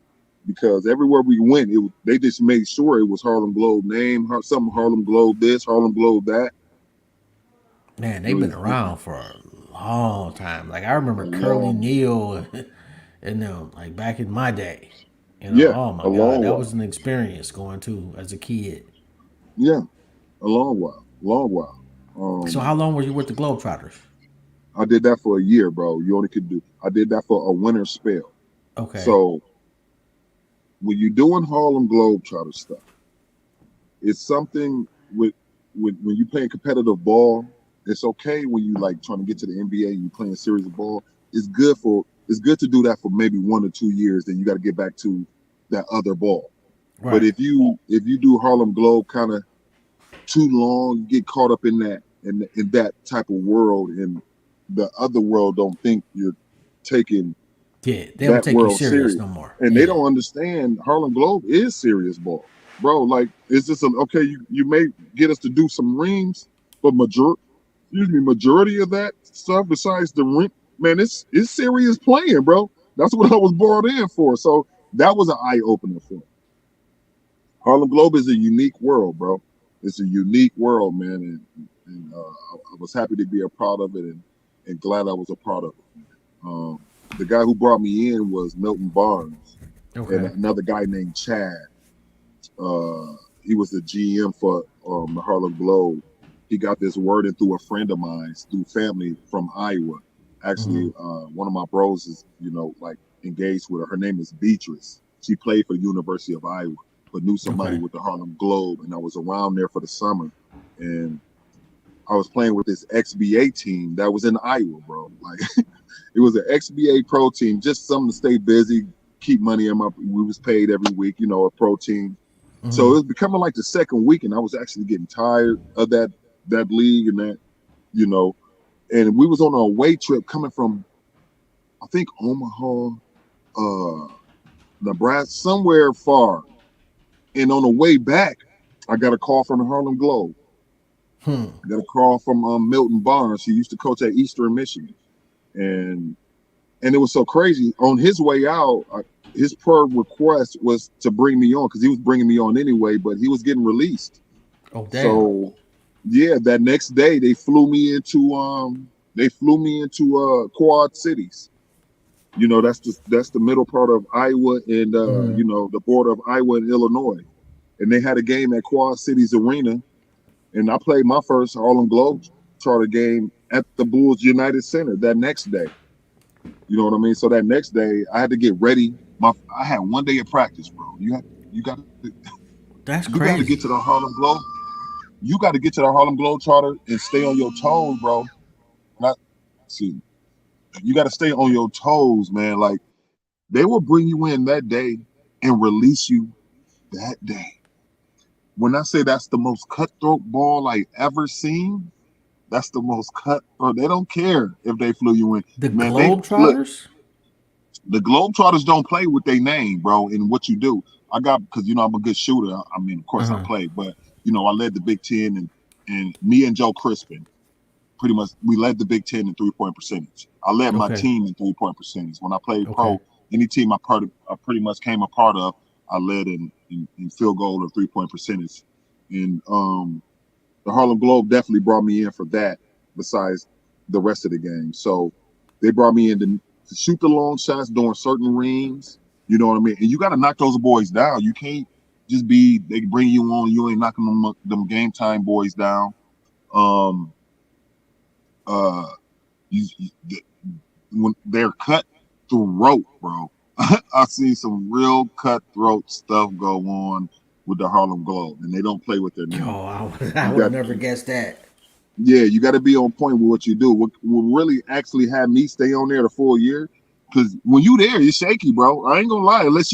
because everywhere we went, they just made sure it was Harlem Globe name, something Harlem Globe this, Harlem Globe that. Man, It they've been was around for a long time. Like I remember a Curly long, Neal and them, like back in my day. yeah, Oh my a God, long that while, was an experience going to as a kid. yeah, a long while. So how Um, long were you with the Globetrotters? I did that for a year, bro. You only could do. I did that for a winter spell. Okay. So when you're doing Harlem Globetrotter stuff, it's something with when you playing competitive ball. It's okay when you like trying to get to the NBA and you playing series of ball. It's good to do that for maybe 1 or 2 years. Then you got to get back to that other ball. But Right. if you do Harlem Globe kind of too long, you get caught up in that type of world, and the other world don't think you're taking Yeah, they don't that take you world serious serious, no more. and they Yeah. don't understand Harlem Globe is serious ball, bro. Like it's just okay. You may get us to do some rings, but majority of that stuff besides the ring, man, it's serious playing, bro. That's what I was brought in for. So that was an eye opener for me. Harlem Globe is a unique world, bro. It's a unique world, man, and I was happy to be a part of it, and glad I was a part of it. The guy who brought me in was Milton Barnes, and Okay. another guy named Chad. He was the GM for the Harlem Globe. He got this word in through a friend of mine, through family from Iowa. Hmm. Actually, one of my bros is, like engaged with her. Her name is Beatrice. She played for University of Iowa, but knew somebody Okay. with the Harlem Globe, and I was around there for the summer, and I was playing with this XBA team that was in Iowa, bro. Like it was an XBA pro team, just something to stay busy, keep money in my. We was paid every week, a pro team. So Hmm. it was becoming like the second week, and I was actually getting tired of that league and that, you know. And we was on a away trip coming from, I think, Omaha, uh, Nebraska, somewhere far. And on the way back, I got a call from the Harlem Globe. Hmm. I got a call from Milton Barnes. He used to coach at Eastern Michigan, and it was so crazy. On his way out, his per request was to bring me on because he was bringing me on anyway, but he was getting released. Oh damn. So yeah, that next day they flew me into Quad Cities. That's the middle part of Iowa and Hmm. the border of Iowa and Illinois. And they had a game at Quad Cities Arena, and I played my first Harlem Globetrotter game at the Bulls United Center that next day. You know what I mean? So that next day, I had to get ready. I had one day of practice, bro. You got That's you got to get crazy. to the Harlem Globe. You got to get to the Harlem Globetrotter and stay on your toes, bro. Not see, you got to stay on your toes, man. Like they will bring you in that day and release you that day. When I say that's the most cutthroat ball I ever seen, that's the most cutthroat. They don't care if they flew you in, The man. They look. Globetrotters. The Globetrotters don't play with their name, bro, and what you do. I got because I'm a good shooter. I mean, of Uh course I huh. play, but I led the Big Ten, and me and Joe Crispin pretty much we led the Big Ten in 3-point percentage. I led my Okay. team in 3-point percentage. When I played Okay. pro, any team I pretty much came a part of, I led in field goal or 3-point percentage. And the Harlem Globe definitely brought me in for that. Besides the rest of the game, so they brought me in to shoot the long shots during certain rings. You know what I mean? And you got to knock those boys down. You can't. Just be. They bring you on. You ain't knocking them game time boys down. Um. Uh. When they're cut throat, bro. I see some real cutthroat stuff go on with the Harlem Globe, and they don't play with their name. Yo, I You would got have never guessed that. Yeah, you got to be on point with what you do. What really actually had me stay on there the full year, because when you there, you're shaky, bro. I ain't gonna lie. Unless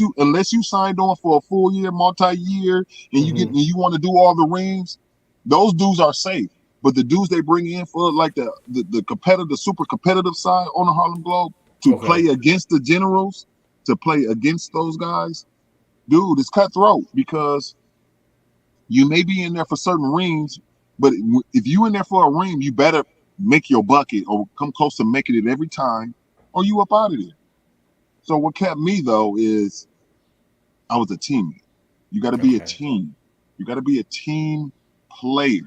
you signed on for a full year, multi-year, and you want to do all the rings, those dudes are safe. But the dudes they bring in for like the competitive, the super competitive side on the Harlem Globe to Okay. play against the generals, to play against those guys, dude, it's cutthroat because you may be in there for certain rings, but if you in there for a ring, you better make your bucket or come close to making it every time, or you up out of there. So what kept me though is I was a teammate. You got to be a Okay. team. You got to be a team player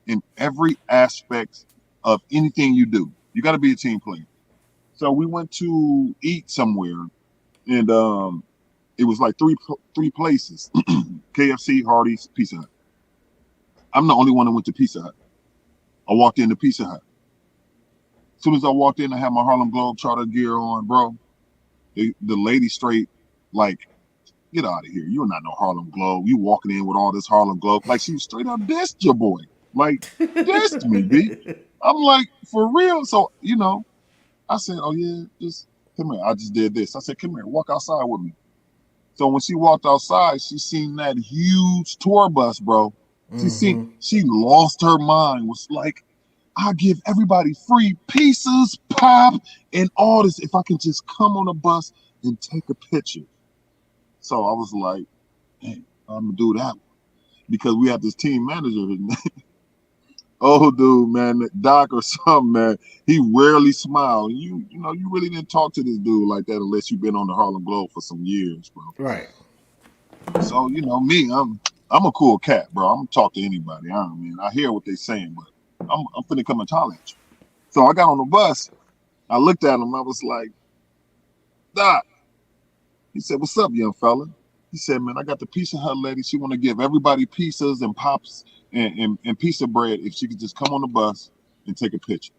in every aspect of anything you do. You got to be a team player. So we went to eat somewhere, and it was like three places: KFC, Hardee's, Pizza Hut. I'm the only one that went to Pizza Hut. I walked into Pizza Hut. As soon as I walked in, I had my Harlem Globetrotter gear on, bro. The lady straight, like, get out of here. You're not no Harlem Globe. You walking in with all this Harlem Globe. Like, she straight up dissed your boy. Like, dissed me, B. I'm like, for real? So, I said, oh, yeah, just come here. I just did this. I said, come here, walk outside with me. So when she walked outside, she seen that huge tour bus, bro. She lost her mind, was like, I give everybody free pizzas, pop, and all this if I can just come on a bus and take a picture. So I was like, hey, I'm gonna do that because we had this team manager, oh dude, man, Doc or something, man. He rarely smiled. You really didn't talk to this dude like that unless you've been on the Harlem Globe for some years, bro. Right. So me, I'm a cool cat, bro. I'm gonna talk to anybody. I hear what they saying, but I'm finna come and holler at you. So I got on the bus. I looked at him. I was like, Doc. He said, what's up, young fella? He said, man, I got the Pizza Hut lady. She want to give everybody pizzas and pops and pizza bread if she could just come on the bus and take a picture.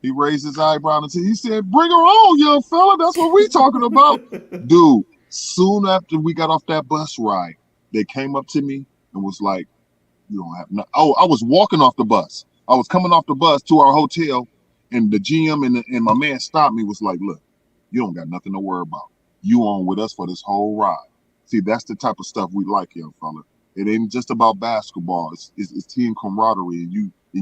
He raised his eyebrow and he said, bring her on, young fella. That's what we talking about. Dude, soon after we got off that bus ride, they came up to me and was like, you don't have no. Oh, I was walking off the bus. I was coming off the bus to our hotel, and the GM and my man stopped me. Was like, look, you don't got nothing to worry about. You on with us for this whole ride. See, that's the type of stuff we like, young fella. It ain't just about basketball. It's team camaraderie, and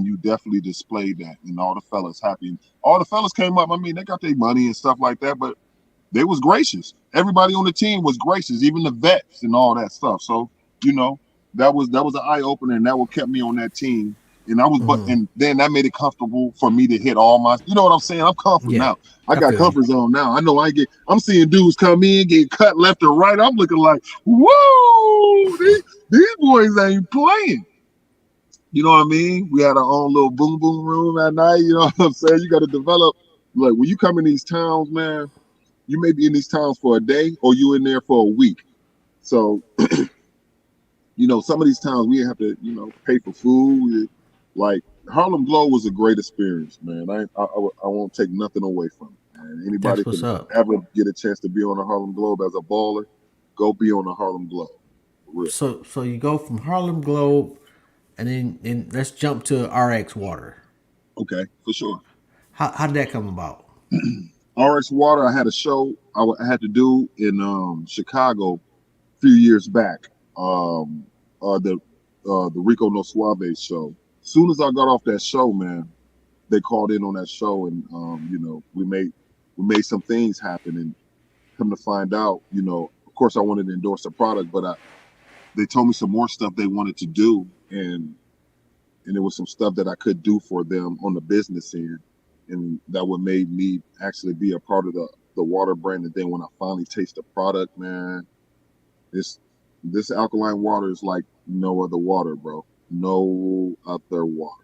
you definitely displayed that, and all the fellas happy. And all the fellas came up. I mean, they got their money and stuff like that, but they was gracious. Everybody on the team was gracious, even the vets and all that stuff. So, you know, that was an eye opener, and that what kept me on that team. And and then that made it comfortable for me to hit all my. You know what I'm saying? I'm comfort Yeah. now. I I got feel you. comfort zone now. I know I'm seeing dudes come in, get cut left and right. I'm looking like, whoa, these boys ain't playing. You know what I mean? We had our own little boom boom room at night. You know what I'm saying? You got to develop. Like when you come in these towns, man, you may be in these towns for a day or you in there for a week. So, some of these towns we have to, pay for food. Like Harlem Glow was a great experience, man. I won't take nothing away from it. And anybody That's what's can up. ever get a chance to be on the Harlem Globe as a baller, go be on the Harlem Globe. For real. So you go from Harlem Globe, and then let's jump to RX Water. Okay, for sure. How did that come about? RX Water, I had a show I had to do in Chicago a few years back. Um, the Rico No Suave show. Soon as I got off that show, man, they called in on that show, and we made some things happen. And come to find out, of course, I wanted to endorse the product, but they told me some more stuff they wanted to do, and it was some stuff that I could do for them on the business end, and that would made me actually be a part of the water brand. And then when I finally taste the product, man, this this alkaline water is like no other water, bro. No other water.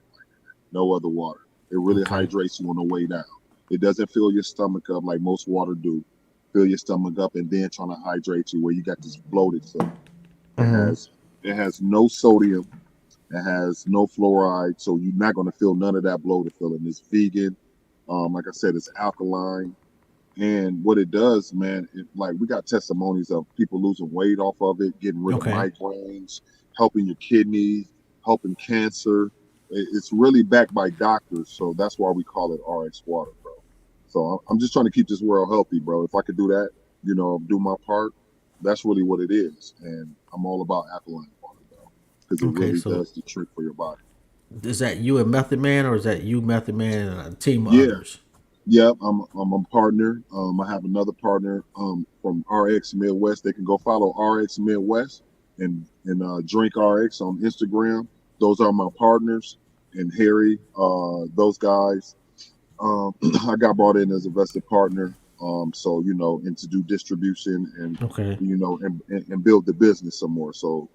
No other water. It really Okay. hydrates you on the way down. It doesn't fill your stomach up like most water do. Fill your stomach up and then trying to hydrate you where you got this bloated feeling. It has no sodium. It has no fluoride, so you're not going to feel none of that bloated feeling. It's vegan. Like I said, it's alkaline. And what it does, man, like we got testimonies of people losing weight off of it, getting rid of Okay. migraines, helping your kidneys, helping cancer. It's really backed by doctors, so that's why we call it RX water, bro. So I'm just trying to keep this world healthy, bro. If I could do that, do my part, that's really what it is. And I'm all about alkaline water, bro, because it Okay. really So does the trick for your body. is that you and Method Man, or is that you, Method Man, and a team of Yeah, others? yep, I'm a partner. I have another partner from RX Midwest. They can go follow RX Midwest and Drink RX on Instagram. Those are my partners. And Harry, those guys. I got brought in as a vested partner. So and to do distribution and Okay. and build the business some more. So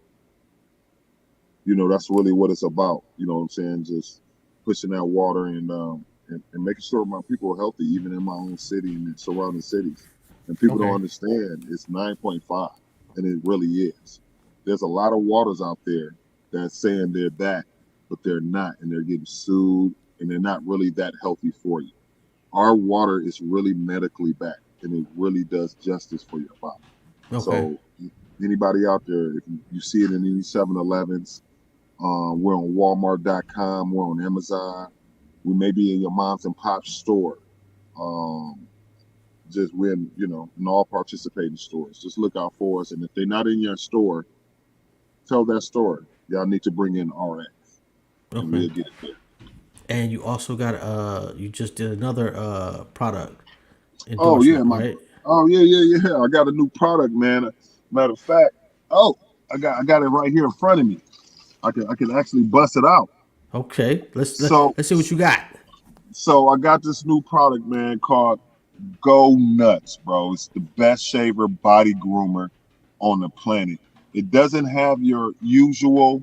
that's really what it's about. You know what I'm saying? Just pushing that water and making sure my people are healthy, even in my own city and the surrounding cities. And people don't Okay. understand it's 9.5, and it really is. There's a lot of waters out there that's saying they're that, but they're not, and they're getting sued, and they're not really that healthy for you. Our water is really medically backed, and it really does justice for your body. Okay. So anybody out there, if you see it in any 7-Elevens, we're on Walmart.com. We're on Amazon. We may be in your mom's and pop's store. Um, just we're in all participating stores. Just look out for us. And if they're not in your store, tell that store y'all need to bring in RX, and Okay. we'll get it there. And you also got you just did another product Oh yeah, endorsement, right? yeah. I got a new product, man. Matter of fact, oh, I got it right here in front of me. I can actually bust it out. Okay. So Let's see what you got. so I got this new product, man, called Go Nuts, bro. It's the best shaver body groomer on the planet. It doesn't have your usual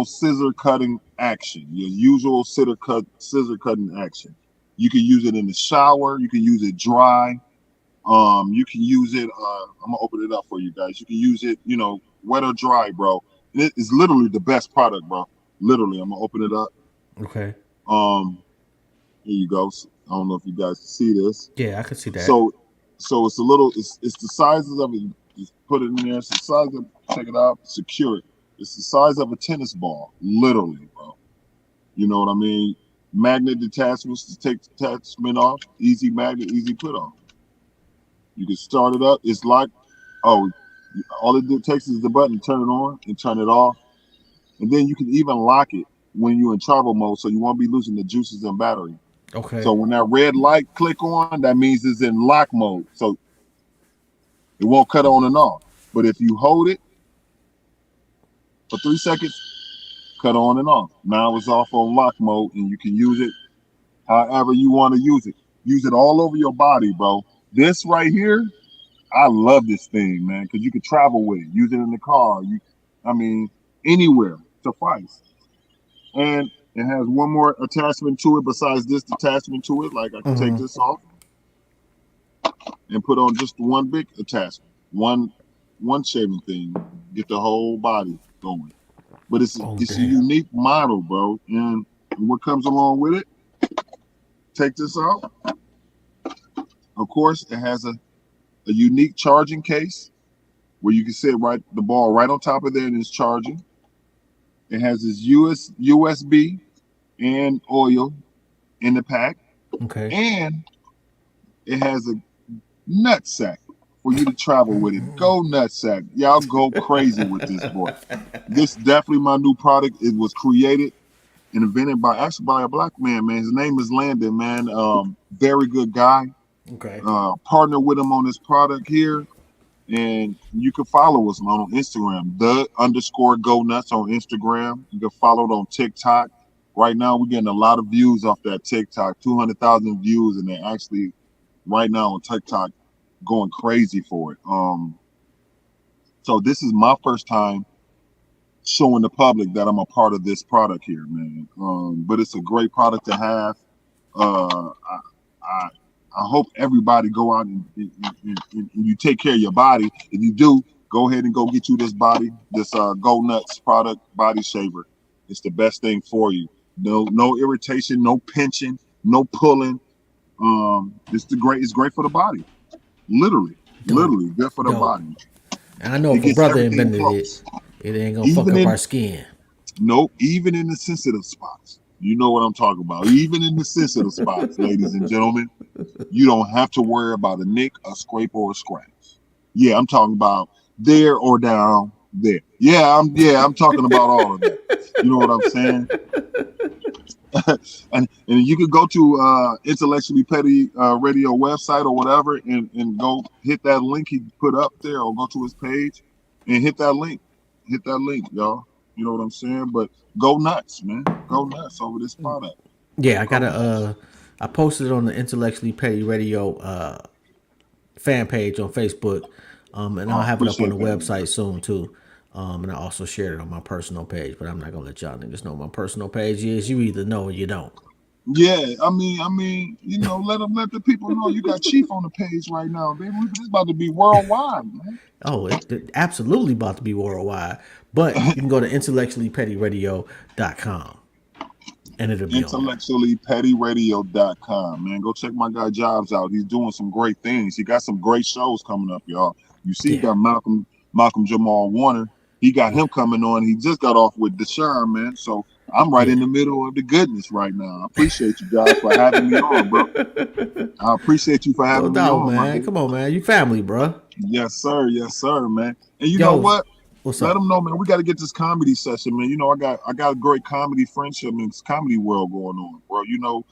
scissor cutting action, your usual scissor cutting action. You can use it in the shower, you can use it dry. You can use it I'm gonna open it up for you guys. You can use it, wet or dry, bro. And it is literally the best product, bro. Literally, I'm gonna open it up. Okay. Um, Here you go. I don't know if you guys can see this. Yeah, I can see that. So so it's the sizes of it. Just put it in there. It's the size of, check it out, secure it. It's the size of a tennis ball, literally, bro. You know what I mean? Magnet detachments to take detachment off. Easy magnet, easy put on. You can start it up. It's like, oh, all it takes is the button, turn it on and turn it off. And then you can even lock it when you're in travel mode, so you won't be losing the juices and battery. Okay. So when that red light click on, that means it's in lock mode. So it won't cut on and off. But if you hold it for 3 seconds, cut on and off. Now it's off on lock mode, and you can use it however you want to use it. Use it all over your body, bro. This right here, I love this thing, man, because you can travel with it. Use it in the car. I mean, anywhere suffice. And it has one more attachment to it besides this attachment to it. Like I can take this off and put on just one big attachment, one shaving thing, get the whole body going. But it's Oh it's a damn. unique model, bro. And what comes along with it? Take this out. Of course, it has a unique charging case where you can sit the ball right on top of there and it's charging. It has this USB and oil in the pack, Okay. and it has a nut sack for you to travel with it. Go nut sack. Y'all go crazy with this boy. This definitely my new product. It was created and invented by a black man, man. His name is Landon, man. Very good guy. Okay. Partner with him on this product here. And you can follow us on Instagram, _go nuts on Instagram. You can follow it on TikTok. Right now, we're getting a lot of views off that TikTok, 200,000 views, and they're actually right now on TikTok going crazy for it. So this is my first time showing the public that I'm a part of this product here, man. But it's a great product to have. I hope everybody go out and you take care of your body. If you do, Go ahead and go get you this Go Nuts product body shaver. It's the best thing for you. No irritation, no pinching, no pulling. It's great for the body. Literally, Dope, literally good for the dope. body. And I know It if a gets brother everything invented it, close. it ain't gonna fuck Even up in our skin. Nope, even in the sensitive spots. You know what I'm talking about. Even in the sensitive spots, ladies and gentlemen, you don't have to worry about a nick, a scrape, or a scratch. Yeah, I'm talking about there or down there. I'm talking about all of that. You know what I'm saying? And you could go to intellectually petty radio website or whatever and go hit that link he put up there or go to his page and hit that link, y'all. You know what I'm saying? But go nuts, man. Go nuts over this product. Yeah, I Go gotta. nuts. I posted it on the Intellectually Petty Radio fan page on Facebook, and I'll I have it up on appreciate the that, man. website soon too. And I also shared it on my personal page, but I'm not gonna let y'all niggas know what my personal page is. You either know or you don't. Yeah, let the people know you got Chief on the page right now, baby. This about to be worldwide, man. Oh, it absolutely about to be worldwide. But you can go to intellectuallypettyradio.com and it'll be on there. IntellectuallyPettyRadio.com, man. Go check my guy Jobs out. He's doing some great things. He got some great shows coming up, y'all. You see, he Yeah, got Malcolm Jamal Warner. He got yeah. him coming on. He just got off with Deshaun, man. So I'm right Yeah. in the middle of the goodness right now. I appreciate you guys for having me on, bro. I appreciate you for No having me doubt, on, my man. dude. Come on, man. You family, bro. Yes, sir, man. And you know Yo, what? what's Let up? them know, man. We got to get this comedy session, man. You know, I got a great comedy friendship in this comedy world going on, bro. You know,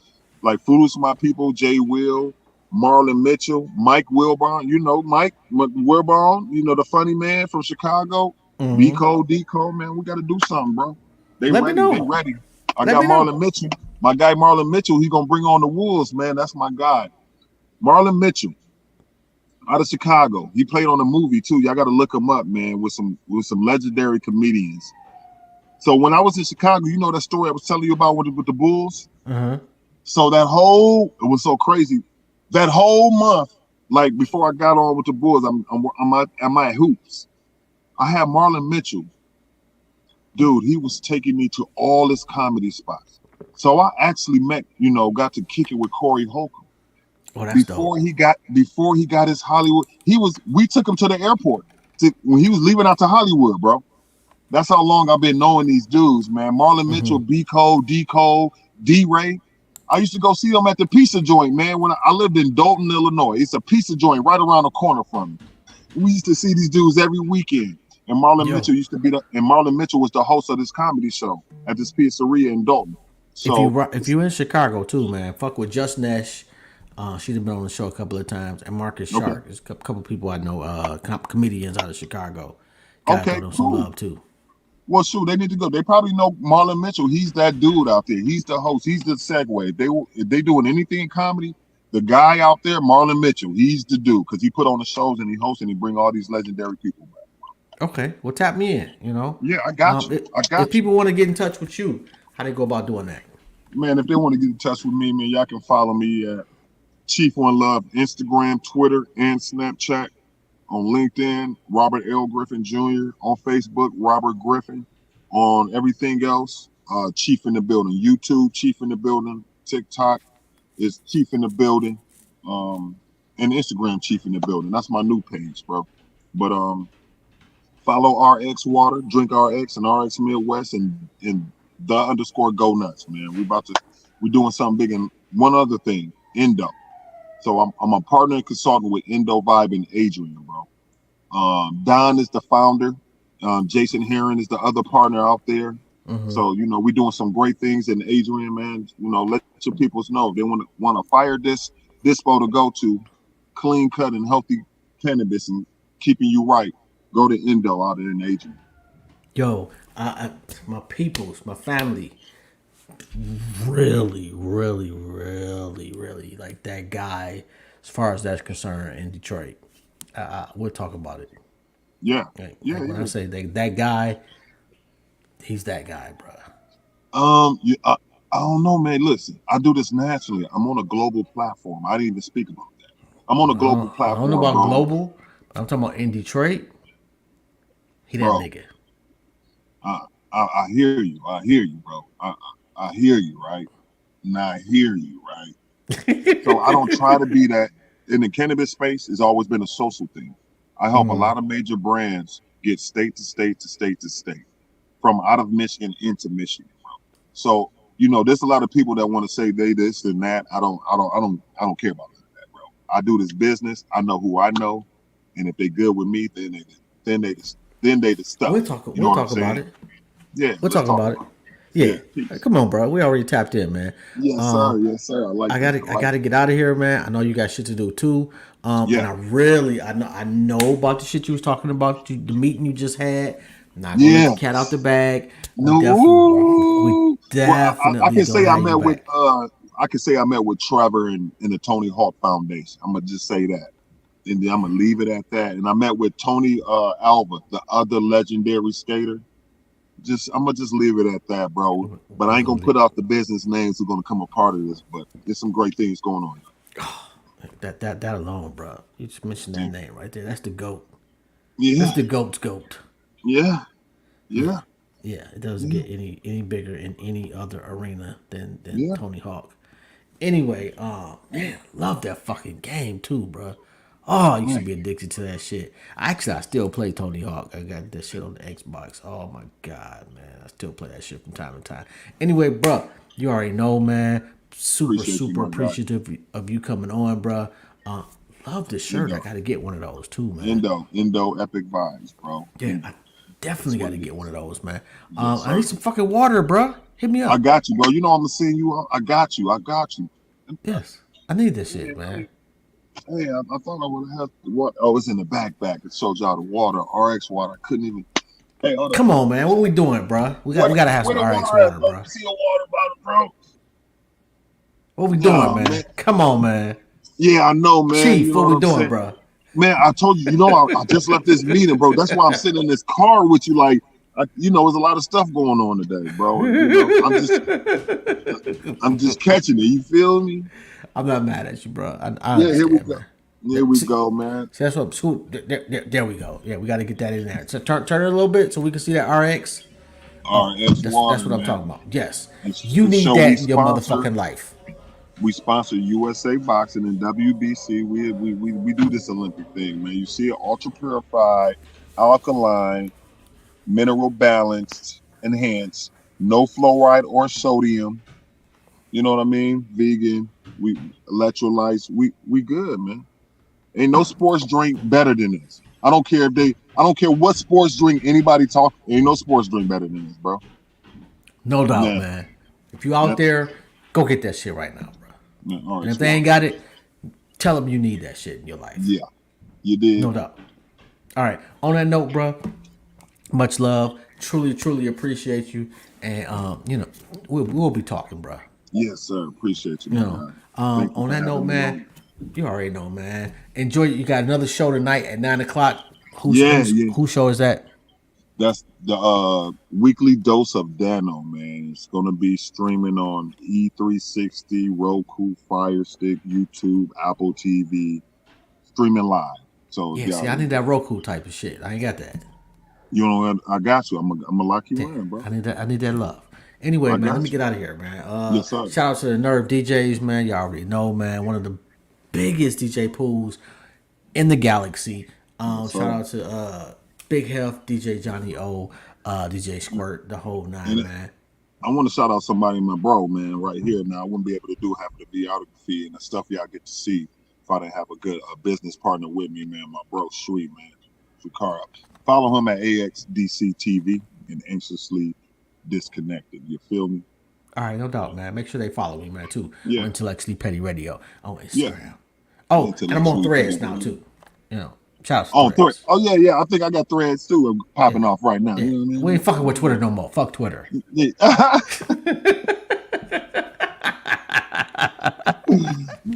like Food's My People, Jay Will, Marlon Mitchell, Mike Wilbon. You know, Wilbon. You know, the funny man from Chicago. B Mm-hmm. Code, D Code, man. We got to do something, bro. They Let me ready. They know. ready. I Let got me know. Marlon Mitchell. My guy Marlon Mitchell. He gonna bring on the Wolves, man. That's my guy. Marlon Mitchell out of Chicago. He played on a movie too. Y'all got to look him up, man, with some legendary comedians. So when I was in Chicago, you know that story I was telling you about with the Bulls. Uh huh. So it was so crazy. That whole month, like before I got on with the Bulls, I'm at hoops. I had Marlon Mitchell, dude. He was taking me to all his comedy spots. So I actually got to kick it with Corey Holcomb Oh, that's dope. before he got his Hollywood. We took him to the airport when he was leaving out to Hollywood, bro. That's how long I've been knowing these dudes, man. Marlon Mitchell, Mm-hmm. B Cole, D Cole, D Ray. I used to go see them at the pizza joint, man. When I lived in Dalton, Illinois, it's a pizza joint right around the corner from me. We used to see these dudes every weekend. And Yo, Marlon Mitchell was the host of this comedy show at this pizzeria in Dalton. So if you in Chicago too, man, fuck with Just Nesh. She's been on the show a couple of times, and Marcus okay, Shark. There's a couple people I know, comedians out of Chicago. Gotta okay, throw them some cool. love too. Well, shoot, they need to go. They probably know Marlon Mitchell. He's that dude out there. He's the host. He's the segue. If they doing anything in comedy, the guy out there, Marlon Mitchell, he's the dude because he put on the shows and he hosts and he bring all these legendary people back. Okay, well, tap me in. You know, Yeah, I got you. I if got you, people want to get in touch with you, how they go about doing that? man. If they want to get in touch with me, man, y'all can follow me at Chief One Love, Instagram, Twitter, and Snapchat. On LinkedIn, Robert L. Griffin Jr. On Facebook, Robert Griffin. On everything else, Chief in the Building. YouTube, Chief in the Building. TikTok is Chief in the Building. Um, and Instagram, Chief in the Building. That's my new page, bro. But follow RX Water, Drink RX, and RX Midwest, and the underscore Go Nuts, man. We're doing something big. And one other thing, Indo. So I'm a partner and consultant with Indo Vibe and Adrian, bro. Don is the founder. Jason Heron is the other partner out there. Mm-hmm. So we're doing some great things. And Adrian, man, let your peoples know if they want to fire this dispo to go to clean cut and healthy cannabis and keeping you right. Go to Indo out there in Adrian. Yo, my peoples, my family, really, really, really, really like that guy. As far as that's concerned, in Detroit, we'll talk about it. Yeah, Like when I yeah. say that guy, he's that guy, bro. Yeah, I don't know, man. Listen, I do this naturally. I'm on a global platform. I didn't even speak about that. I'm on a global I don't know platform, about bro. global. I'm talking about in Detroit. He that bro. nigga. I hear you. I hear you, bro. I hear you, right? And I hear you, right? So I don't try to be that. In the cannabis space, it's always been a social thing. I help a Mm. lot of major brands get state to state to state to state, from out of Michigan into Michigan. So there's a lot of people that want to say they this and that. I don't care about that, bro. I do this business. I know who I know, and if they good with me, then they then they the We'll stuff. talk. You know We'll what I'm talk about saying? it. Yeah, We'll let's talk talk about it. about it. Yeah. Yeah, peace. Come on, bro. We already tapped in, man. Yes, Um, sir. Yes, sir. I like I that. gotta I I like gotta that. get out of here, man. I know you got shit to do too. And Yeah. I know about the shit you was talking about, the meeting you just had. I'm not gonna let the Yeah. cat out the bag. We No. Well, I definitely can gonna say I have you met with back. Trevor in the Tony Hawk Foundation. I'm gonna just say that, and then I'm gonna leave it at that. And I met with Tony Alva, the other legendary skater. I'm gonna just leave it at that, bro. But I We ain't gonna gonna leave put out the business names who's gonna come a part of this. But there's some great things going on. that alone, bro. You just mentioned that Yeah. name right there. That's the goat. That's Yeah. the goat's goat. Yeah. Yeah, Yeah. yeah. It doesn't Yeah. get any bigger in any other arena than Yeah. Tony Hawk. Anyway, man, love that fucking game too, bro. Oh, I used to Man. be addicted to that shit. I still play Tony Hawk. I got that shit on the Xbox. Oh my god, man, I still play that shit from time to time. Anyway, bro, you already know, man. Super Appreciate you, super my guy. appreciative of you coming on, bro. Uh, love this shirt. I Indo. got to get one of those too, man. Indo epic vibes, bro. Yeah, Indo. I That's definitely got what to it get one is. of those, man. Yes, I need sir. some fucking water, bro. Hit me I up. got you, bro. You know I'm gonna send you. I got you. I got you. Yes, I need this Hey, shit, man. I thought I would have what? Oh, it's in the backpack. It shows y'all the water, RX water. I couldn't even. Hey, hold up, Come hold on, up. man. What we doing, bro? We gotta have Where some the RX water at, water, bro? bro. You see a water bottle, bro? What we doing, Oh man. man? Come on, man. Yeah, I know, man. You Chief, know what what we I'm doing, saying? bro? Man, I told you. I just left this meeting, bro. That's why I'm sitting in this car with you. Like, there's a lot of stuff going on today, bro. And I'm just catching it. You feel me? I'm not mad at you, bro. I Yeah, here we understand, go. man. Here we See, go, man. that's what school. There we go. Yeah, we got to get that in there. So turn it a little bit so we can see that RX. Oh, RX that's water, what I'm man. talking about. Yes, It's you the need show we that in your sponsor. motherfucking life. We sponsor USA Boxing and WBC. We do this Olympic thing, man. You see it ultra purified, alkaline, mineral balanced, enhanced, no fluoride or sodium. You know what I mean? Vegan. We electrolytes. We good, man. Ain't no sports drink better than this. I don't care what sports drink anybody talk. Ain't no sports drink better than this, bro. No doubt, Yeah, man. If you out that's there, go get that shit right now, bro. yeah, And if RX they ain't water. got it, tell them you need that shit in your life. Yeah, you did. No doubt. All right. On that note, bro, much love. Truly, truly appreciate you. And we'll be talking, bro. Yes, sir. Appreciate you, You my know. guy. Thank you On for that note, having me man, on. you already know, man. Enjoy. You got another show tonight at 9 o'clock. Yeah, yeah. Whose show is that? That's the weekly dose of Dano, man. It's gonna be streaming on E360, Roku, Fire Stick, YouTube, Apple TV, streaming live. So if Yeah. See, y'all, I need that Roku type of shit. I ain't got that. I got you. I'm gonna lock you Yeah, in, bro. I need that. I need that love. Anyway, I man, let got me you. get out of here, man. Yes, sir. Shout out to the Nerve DJs, man. Y'all already know, man. One of the biggest DJ pools in the galaxy. Yes, Shout sir. out to Big Health, DJ Johnny O, DJ Squirt, the whole nine, And man. I want to shout out somebody, my bro, man, right here. Now I wouldn't be able to do half of the videography and the stuff y'all get to see if I didn't have a business partner with me, man. My bro, Shree, man, Shakara. Follow him at AXDC TV and Anxiously Disconnected. You feel me? All right, no doubt, man. Make sure they follow me, man, too, on Yeah, Intellectually Petty Radio on yeah. Instagram. Oh, and I'm on Intellectually Threads now, petty. too. You know, shout out to Oh, Threads. oh yeah, yeah. I think I got threads too. I'm Yeah, popping off right now. yeah. You know We ain't fucking with what Twitter no more. Fuck Twitter. I mean? Yeah.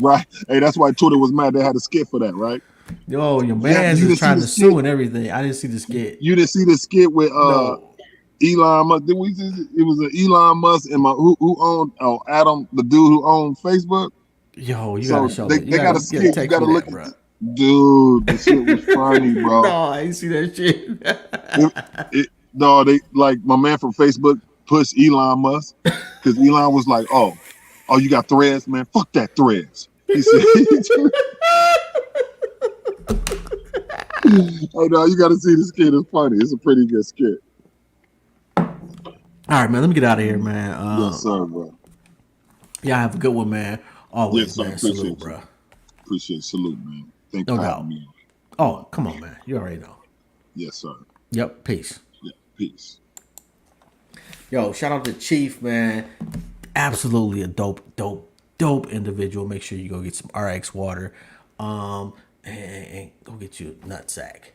Right. Hey, that's why Twitter was mad. They had a skit for that, right? Yo, your Yeah. man's You is didn't see trying the to sue skit. and everything. I didn't see the skit. You didn't see the skit with No. Elon Musk. It was an Elon Musk and who owned Adam, the dude who owned Facebook. Yo, you gotta So show they, me. they got a You gotta skit. You text got me to look that, at. bro. Dude, the shit was funny, No, bro. I ain't see that shit. It, no, they like my man from Facebook pushed Elon Musk because Elon was like, "Oh, you got threads, man? Fuck that threads." He said, "Oh no, you got to see this skit. It's funny. It's a pretty good skit." All right, man. Let me get out of here, man. Yes, sir, bro. Y'all have a good one, man. Yes, Always, sir. man. Salute, Appreciate you. bro. Appreciate it. Salute, man. Thank you No for having doubt. me. Oh, come on, man. You already know. Yes, sir. Yep. Peace. Yeah. Peace. Yo, shout out to Chief, man. Absolutely a dope individual. Make sure you go get some RX water. And go get you a nut sack.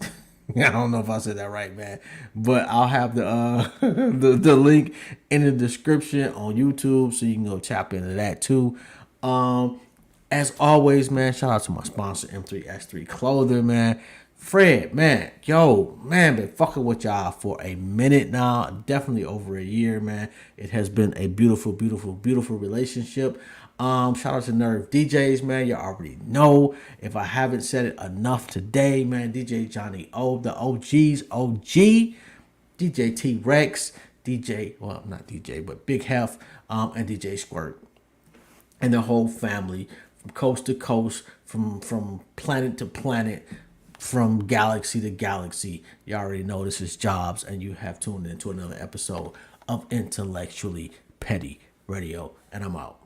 I don't know if I said that right, man, but I'll have the the link in the description on YouTube so you can go tap into that too. As always, man, shout out to my sponsor M3X3 Clothing, man. Fred, man, yo, man, been fucking with y'all for a minute now, definitely over a year, man. It has been a beautiful, beautiful, beautiful relationship. Shout out to Nerve DJs, man. You already know. If I haven't said it enough today, man, DJ Johnny O, the OG's OG, DJ T Rex, DJ, well, not DJ, but Big Hef, and DJ Squirt, and the whole family from coast to coast, from planet to planet, from galaxy to galaxy. You already know this is Jobs, and you have tuned into another episode of Intellectually Petty Radio, and I'm out.